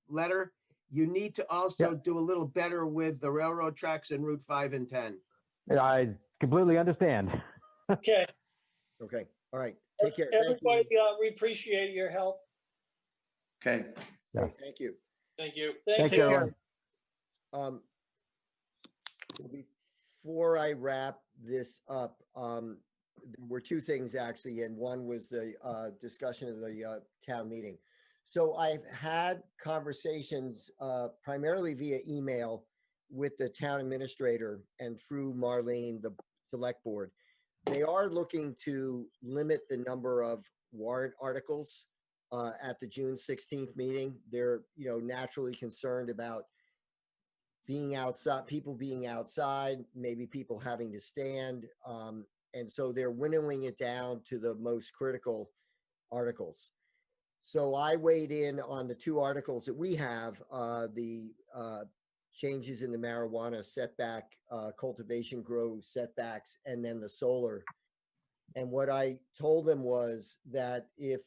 letter, you need to also do a little better with the railroad tracks and Route 5 and 10. I completely understand. Okay. Okay, all right, take care. Thank Everybody, you. we appreciate your help. Okay. Yeah. Okay, thank you. Thank you. Thank Thanks, you. everyone. Before I wrap this up, there were two things actually, and one was the discussion of the town meeting. So I've had conversations primarily via email with the town administrator and through Marlene, the select board. They are looking to limit the number of warrant articles at the June 16th meeting. They're, naturally concerned about being outside, people being outside, maybe people having to stand. And so they're winnowing it down to the most critical articles. So I weighed in on the two articles that we have, the changes in the marijuana setback, cultivation grow setbacks, and then the solar. And what I told them was that if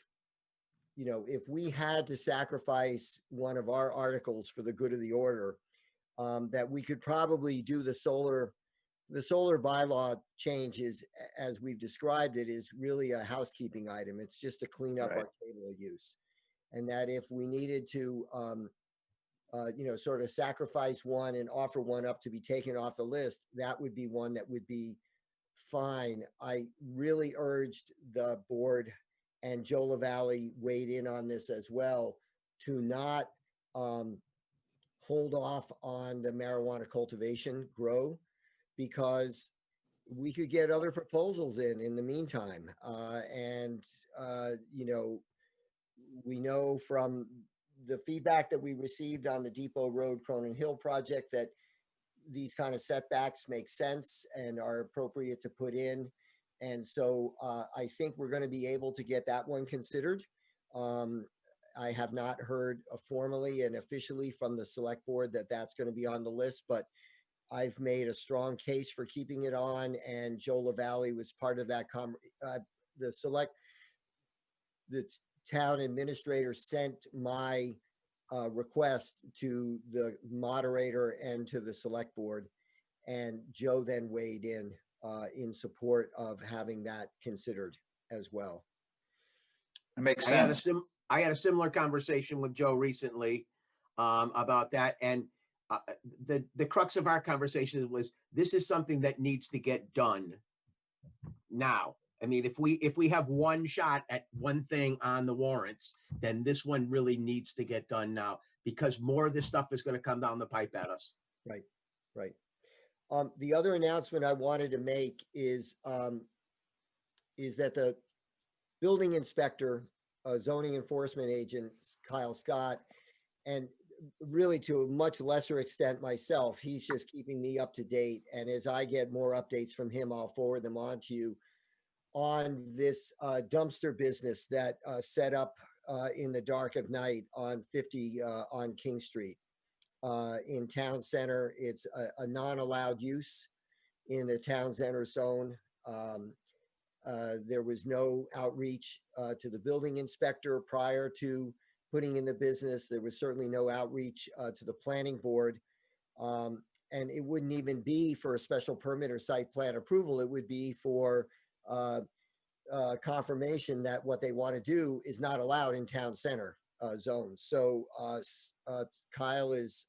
we had to sacrifice one of our articles for the good of the order, that we could probably do the solar bylaw changes, as we've described it, is really a housekeeping item. It's just to clean up Right. our table of use. And that if we needed to, sort of sacrifice one and offer one up to be taken off the list, that would be one that would be fine. I really urged the board, and Joe LaValle weighed in on this as well, to not hold off on the marijuana cultivation grow, because we could get other proposals in the meantime. We know from the feedback that we received on the Depot Road Cronin Hill project that these kind of setbacks make sense and are appropriate to put in. And so I think we're going to be able to get that one considered. I have not heard formally and officially from the select board that that's going to be on the list, but I've made a strong case for keeping it on, and Joe LaValle was part of that. The town administrator sent my request to the moderator and to the select board, and Joe then weighed in support of having that considered as well. It makes I had a sense. I had a similar conversation with Joe recently about that, and the crux of our conversation was, this is something that needs to get done now. I mean, if we have one shot at one thing on the warrants, then this one really needs to get done now, because more of this stuff is going to come down the pipe at us. Right, right. The other announcement I wanted to make is that the building inspector, zoning enforcement agent, Kyle Scott, and really to a much lesser extent myself, he's just keeping me up to date. And as I get more updates from him, I'll forward them on to you, on this dumpster business that set up in the dark of night on 50 on King Street in town center. It's a non-allowed use in the town center zone. There was no outreach to the building inspector prior to putting in the business. There was certainly no outreach to the planning board. And it wouldn't even be for a special permit or site plan approval. It would be for confirmation that what they want to do is not allowed in town center zones. So Kyle is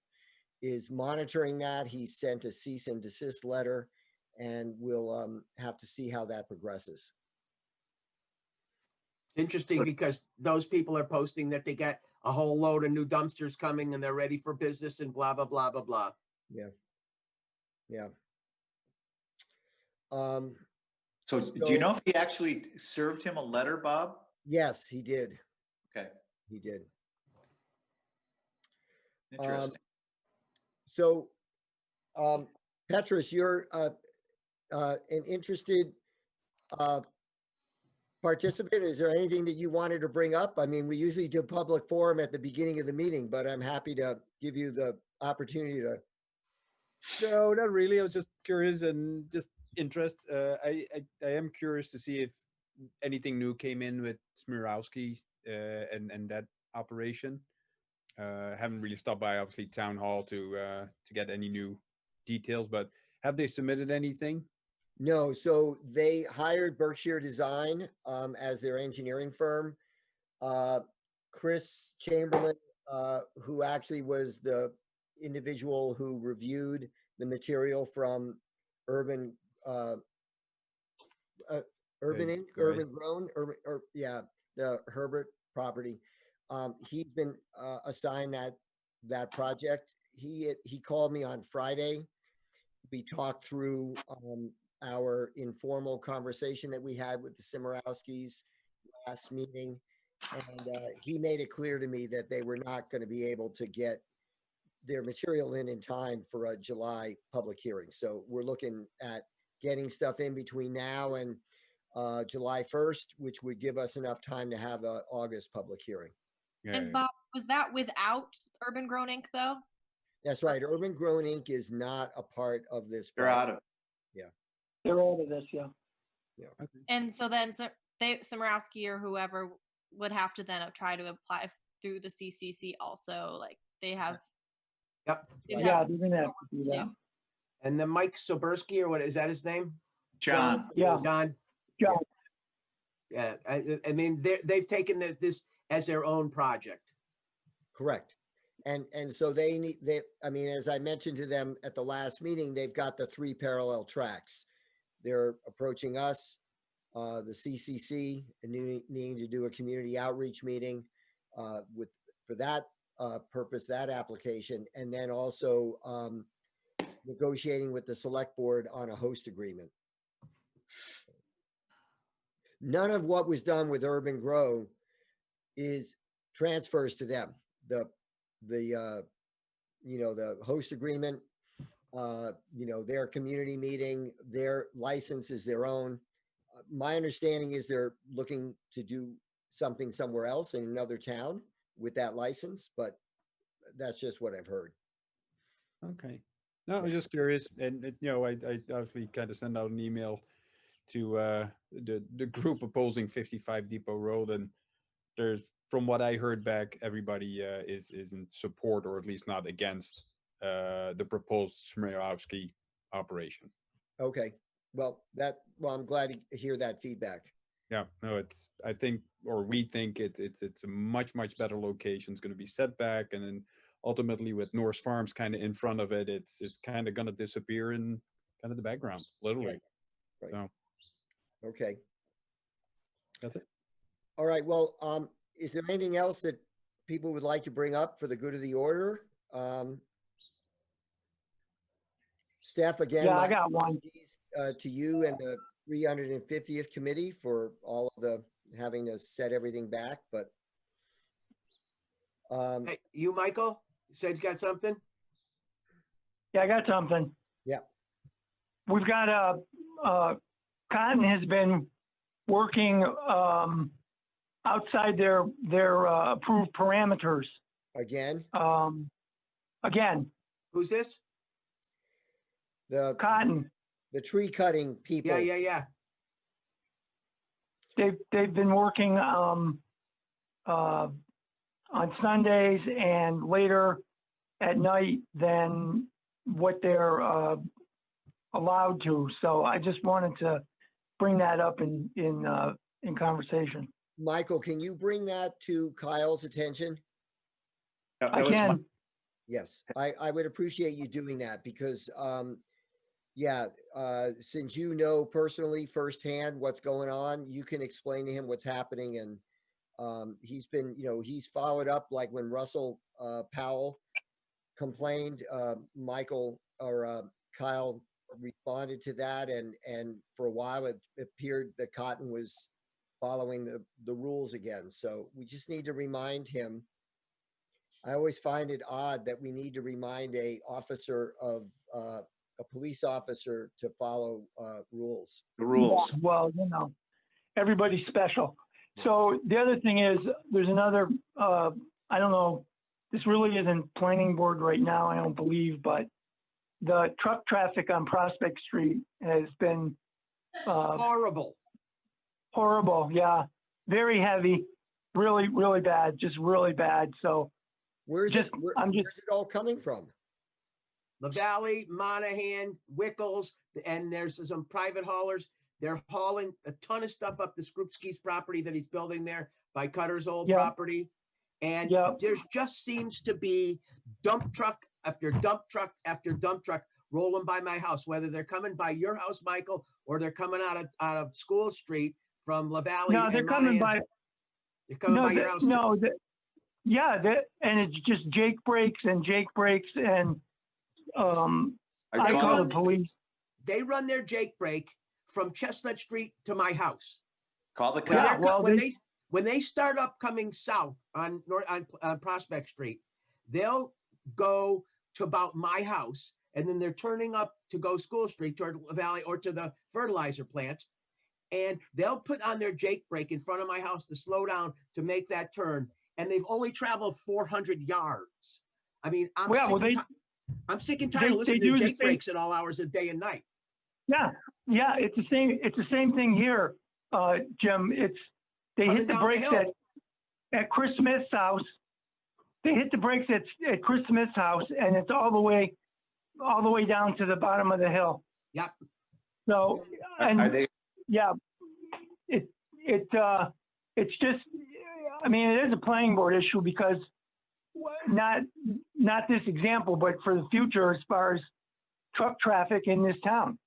monitoring that. He sent a cease and desist letter, and we'll have to see how that progresses. Interesting, because those people are posting that they got a whole load of new dumpsters coming and they're ready for business and blah, blah, blah, blah, blah. Yeah. Yeah. So do you know if he actually served him a letter, Bob? Yes, he did. Okay. He did. Interesting. So, Petrus, you're an interested participant. Is there anything that you wanted to bring up? I mean, we usually do public forum at the beginning of the meeting, but I'm happy to give you the opportunity to. No, not really. I was just curious and just interest. I am curious to see if anything new came in with Smirowski and that operation. Haven't really stopped by, obviously, town hall to get any new details, but have they submitted anything? No, so they hired Berkshire Design as their engineering firm. Chris Chamberlain, who actually was the individual who reviewed the material from Urban Inc., Right. Urban Grown, the Herbert property. He's been assigned that project. He called me on Friday. We talked through our informal conversation that we had with the Simorowskis last meeting, and he made it clear to me that they were not going to be able to get their material in time for a July public hearing. So we're looking at getting stuff in between now and July 1st, which would give us enough time to have an August public hearing. Yeah. And Bob, was that without Urban Grown Inc. though? That's right. Urban Grown Inc. is not a part of this They're project. out of, They're out of this, yeah. And so then Simorowski or whoever would have to then try to apply through the CCC also. Like they have. Yep. they Right. Yeah, have they're gonna have to do to that. do. And then Mike Soberski, or what is that his name? John. Yeah. John. John. Yeah, I mean, they've taken this as their own project. Correct. And so I mean, as I mentioned to them at the last meeting, they've got the 3 parallel tracks. They're approaching us, the CCC, and needing to do a community outreach meeting for that purpose, that application, and then also negotiating with the select board on a host agreement. None of what was done with Urban Grow is transfers to them. The host agreement, their community meeting, their license is their own. My understanding is they're looking to do something somewhere else in another town with that license, but that's just what I've heard. Okay. No, I was just curious, and I obviously kind of sent out an email to the group opposing 55 Depot Road, and there's, from what I heard back, everybody is in support, or at least not against the proposed Smirnowski operation. Okay. Well, I'm glad to hear that feedback. Yeah, no, I think, or we think it's a much better location. It's going to be setback, and then ultimately with Norse Farms kind of in front of it, it's kind of going to disappear in kind of the background, literally. Right. So Okay. that's it. All right. Well, is there anything else that people would like to bring up for the good of the order? Steph, again, Yeah, my I got one. apologies, to you and the 350th committee for all of the having to set everything back, but Hey, you, Michael, you said you got something? Yeah, I got something. Yeah. We've got Cotton has been working outside their approved parameters. again, Again, Who's this? the Cotton. tree cutting people. Yeah. They've been working on Sundays and later at night than what they're allowed to. So I just wanted to bring that up in conversation. Michael, can you bring that to Kyle's attention? That I was my- can. Yes, I would appreciate you doing that because, since you know personally firsthand what's going on, you can explain to him what's happening. And he's been, he's followed up, like when Russell Powell complained, Michael or Kyle responded to that. And for a while it appeared that Cotton was following the rules again. So we just need to remind him. I always find it odd that we need to remind a police officer to follow rules. the rules. Well, everybody's special. So the other thing is, there's another, I don't know, this really isn't planning board right now, I don't believe, but the truck traffic on Prospect Street has been Horrible. horrible. Yeah, very heavy, really, really bad, just really bad. So Where's Just- it? Where's I'm just- it all coming from? La Valley, Monahan, Wickles, and there's some private haulers. They're hauling a ton of stuff up the Skrupski's property that he's building there by Cutter's old Yeah. property. And Yeah. there just seems to be dump truck after dump truck after dump truck rolling by my house, whether they're coming by your house, Michael, or they're coming out of School Street from La Valley. no, they're and coming Monahan's. by. They're coming No, by your house. too. no, Yeah, and it's just Jake breaks and I They call run the the- police. They run their Jake break from Chestnut Street to my house. Call the When, Yeah, cop. they're co- well, when they start up coming south on Prospect Street, they'll go to about my house, and then they're turning up to go School Street toward Valley or to the fertilizer plant, and they'll put on their Jake brake in front of my house to slow down to make that turn, and they've only traveled 400 yards. I mean, I'm Yeah, well, sick and tired of they listening do to the Jake same- brakes at all hours of day and night. yeah, it's the same. It's the same thing here, Jim. They Coming hit the down the brakes hill. at Chris Smith's house. They hit the brakes at Chris Smith's house, and it's all the way down to the bottom of the hill. Yep. So, Are and they, yeah, it's just, I mean, it is a planning board issue because not this example, but for the future as far as truck traffic in this town.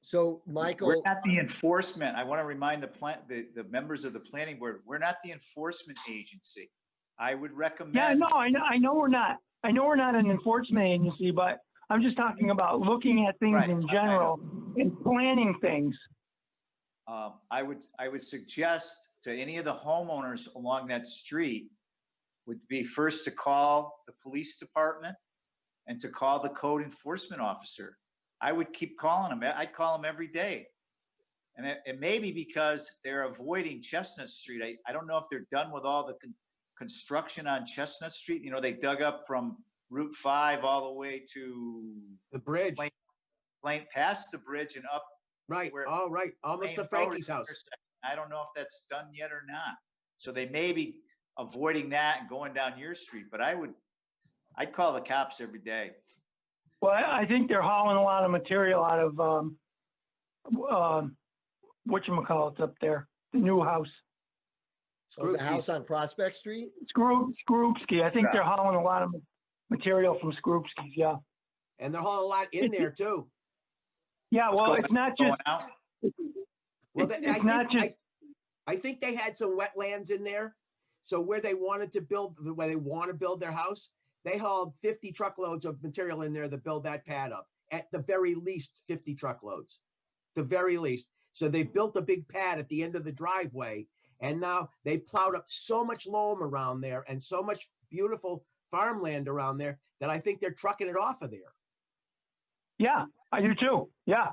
So we're Michael, not the enforcement. I want to remind the members of the planning board, we're not the enforcement agency. I would recommend. Yeah, no, I know we're not. I know we're not an enforcement agency, but I'm just talking about looking at things Right, in I general and planning things. I would suggest to any of the homeowners along that street would be first to call the police department and to call the code enforcement officer. I would keep calling them. I'd call them every day. And it may be because they're avoiding Chestnut Street. I don't know if they're done with all the construction on Chestnut Street. You know, they dug up from Route 5 all the way to The bridge. Plain past the bridge and up. Right. where All right. Almost Plain to Frankie's Road house. intersection. I don't know if that's done yet or not. So they may be avoiding that and going down your street, but I'd call the cops every day. Well, I think they're hauling a lot of material out of whatchamacallit's up there, the new house. oh, the house on Prospect Street? Skrupski. I think Yeah. they're hauling a lot of material from Skrupski's, yeah. And they're hauling a lot in there too. Yeah, What's well, going- it's not Going just, out. Well, it's not just, I think they had some wetlands in there. So where they want to build their house, they hauled 50 truckloads of material in there to build that pad up. At the very least, 50 truckloads, the very least. So they built a big pad at the end of the driveway, and now they've plowed up so much loam around there and so much beautiful farmland around there that I think they're trucking it off of there. yeah, I do too. Yeah,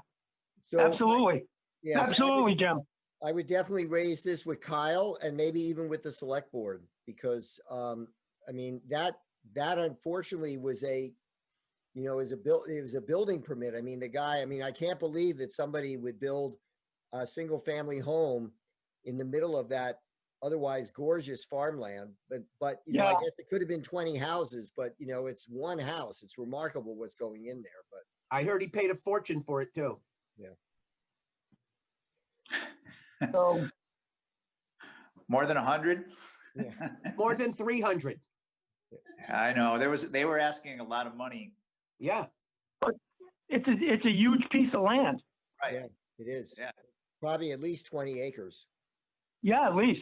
So, absolutely. yes, Absolutely, Jim. I would definitely raise this with Kyle and maybe even with the select board because, I mean, that unfortunately was it was a building permit. I mean, I can't believe that somebody would build a single family home in the middle of that otherwise gorgeous farmland. But I Yeah. guess it could have been 20 houses, but it's one house. It's remarkable what's going in there, but I heard he paid a fortune for it too. So, More than 100? yeah. More than 300. I know. They were asking a lot of money. Yeah. it's a huge piece of land. Right. Yeah, it is. Yeah. Probably at least 20 acres. Yeah, at least.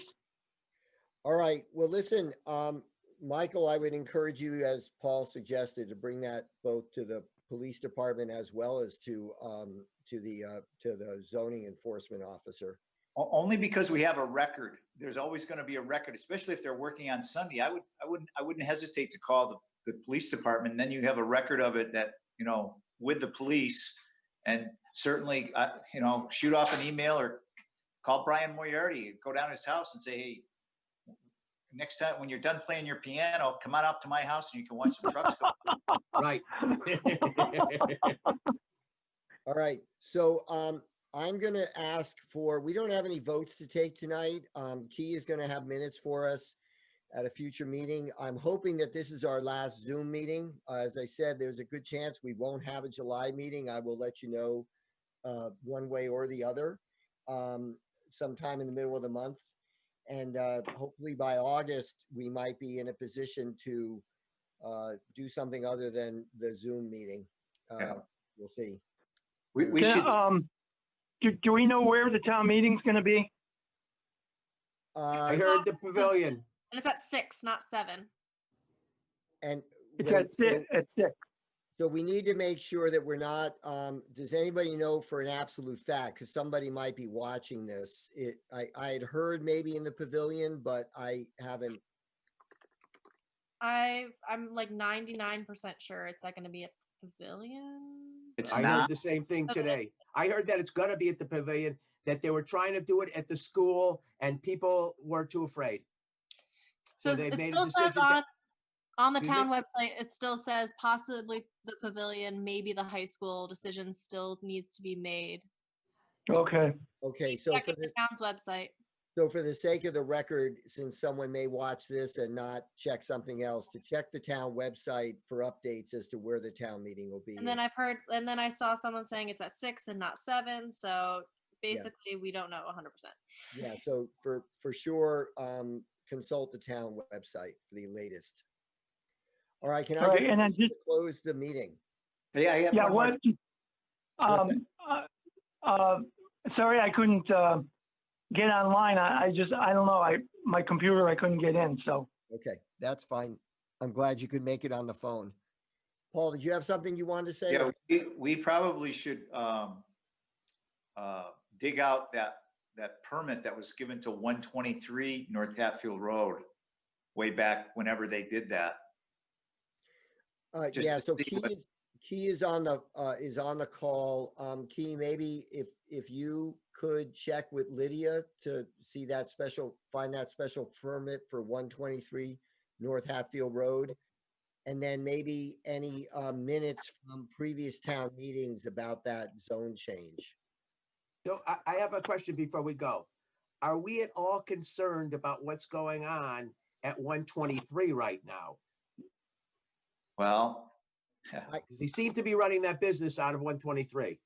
All right. Well, listen, Michael, I would encourage you, as Paul suggested, to bring that both to the police department as well as to the zoning enforcement officer. Only because we have a record. There's always going to be a record, especially if they're working on Sunday. I wouldn't hesitate to call the police department. And then you have a record of it that, with the police, and certainly, shoot off an email or call Brian Moriarty, go down to his house and say, hey, next time when you're done playing your piano, come on up to my house and you can watch some trucks go by. Right. All right. So I'm going to ask we don't have any votes to take tonight. Key is going to have minutes for us at a future meeting. I'm hoping that this is our last Zoom meeting. As I said, there's a good chance we won't have a July meeting. I will let you know one way or the other sometime in the middle of the month. And hopefully by August, we might be in a position to do something other than the Zoom meeting. Yeah. We'll see. We should. Do we know where the town meeting's going to be? I heard the pavilion. And it's at 6, not 7. And It's wait, at 6. so we need to make sure that we're not, does anybody know for an absolute fact? Because somebody might be watching this. I had heard maybe in the pavilion, but I haven't. I'm like 99% sure it's not going to be at the pavilion. It's I not. heard the same thing today. I heard that it's gonna be at the pavilion, that they were trying to do it at the school and people were too afraid. So they it made a still says decision. on the Excuse town me? website, it still says possibly the pavilion, maybe the high school. Decision still needs to be made. Okay. Okay, so Check for the town's website. So for the sake of the record, since someone may watch this and not check something else, to check the town website for updates as to where the town meeting will be. And then I saw someone saying it's at 6 and not 7. So basically, we don't know 100%. Yeah, so for sure, consult the town website for the latest. All right, can I Right, get and then permission to close the meeting? Yeah, yeah. Yeah, one more what, sorry, I couldn't, get online. I don't know. My computer, I couldn't get in, so. Okay, that's fine. I'm glad you could make it on the phone. Paul, did you have something you wanted to say? Yeah, we probably should dig out that permit that was given to 123 North Hatfield Road way back whenever they did that. Just Yeah, to so see what- Key is on the call. Key, maybe if you could check with Lydia to see find that special permit for 123 North Hatfield Road. And then maybe any minutes from previous town meetings about that zone change. So I have a question before we go. Are we at all concerned about what's going on at 123 right now? Well, Because he seemed to be running that business out of 123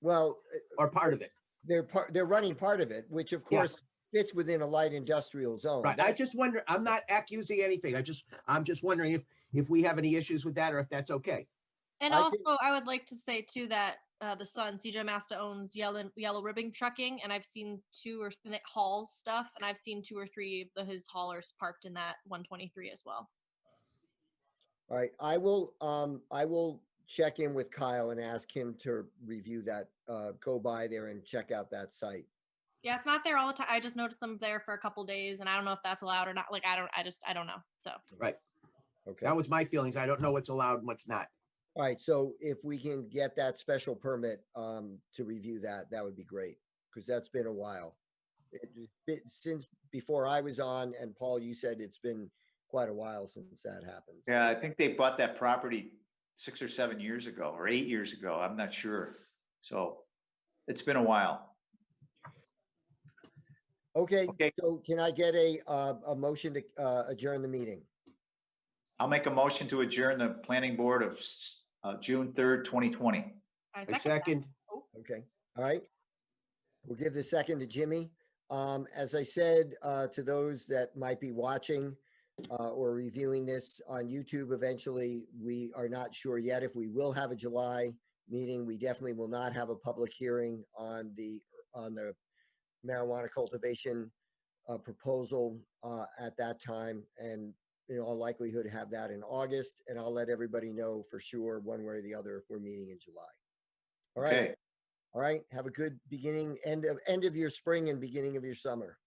Well, or part of it. they're running part of it, which of Yeah. course fits within a light industrial zone. Right. I just wonder, I'm not accusing anything. I'm just wondering if we have any issues with that or if that's okay. And I also, think- I would like to say too that the son, CJ Masta, owns Yellow Ribbon Trucking, and I've seen hauls stuff, and I've seen 2 or 3 of his haulers parked in that 123 as well. All right, I will check in with Kyle and ask him to review that, go by there and check out that site. Yeah, it's not there all the time. I just noticed them there for a couple days, and I don't know if that's allowed or not. Like, I don't know. So Right. Okay. That was my feelings. I don't know what's allowed and what's not. All right, so if we can get that special permit to review that, that would be great, because that's been a while. Since before I was on, and Paul, you said it's been quite a while since that happened. yeah, I think they bought that property 6 or 7 years ago or 8 years ago. I'm not sure. So it's been a while. Okay, Okay. so can I get a motion to adjourn the meeting? I'll make a motion to adjourn the planning board of June 3rd, 2020. I A second. second. Okay, all right. We'll give the second to Jimmy. As I said, to those that might be watching or reviewing this on YouTube eventually, we are not sure yet if we will have a July meeting. We definitely will not have a public hearing on the marijuana cultivation proposal at that time, and in all likelihood have that in August, and I'll let everybody know for sure one way or the other if we're meeting in July. All right. Okay. All right. Have a good end of your spring and beginning of your summer.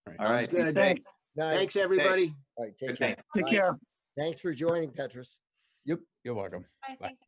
All Sounds right. good. Thanks. Night. Thanks, everybody. All right. Take Good care. night. Take Bye. care. Thanks for joining, Petrus. Yep, you're welcome. Bye, Bye. thanks.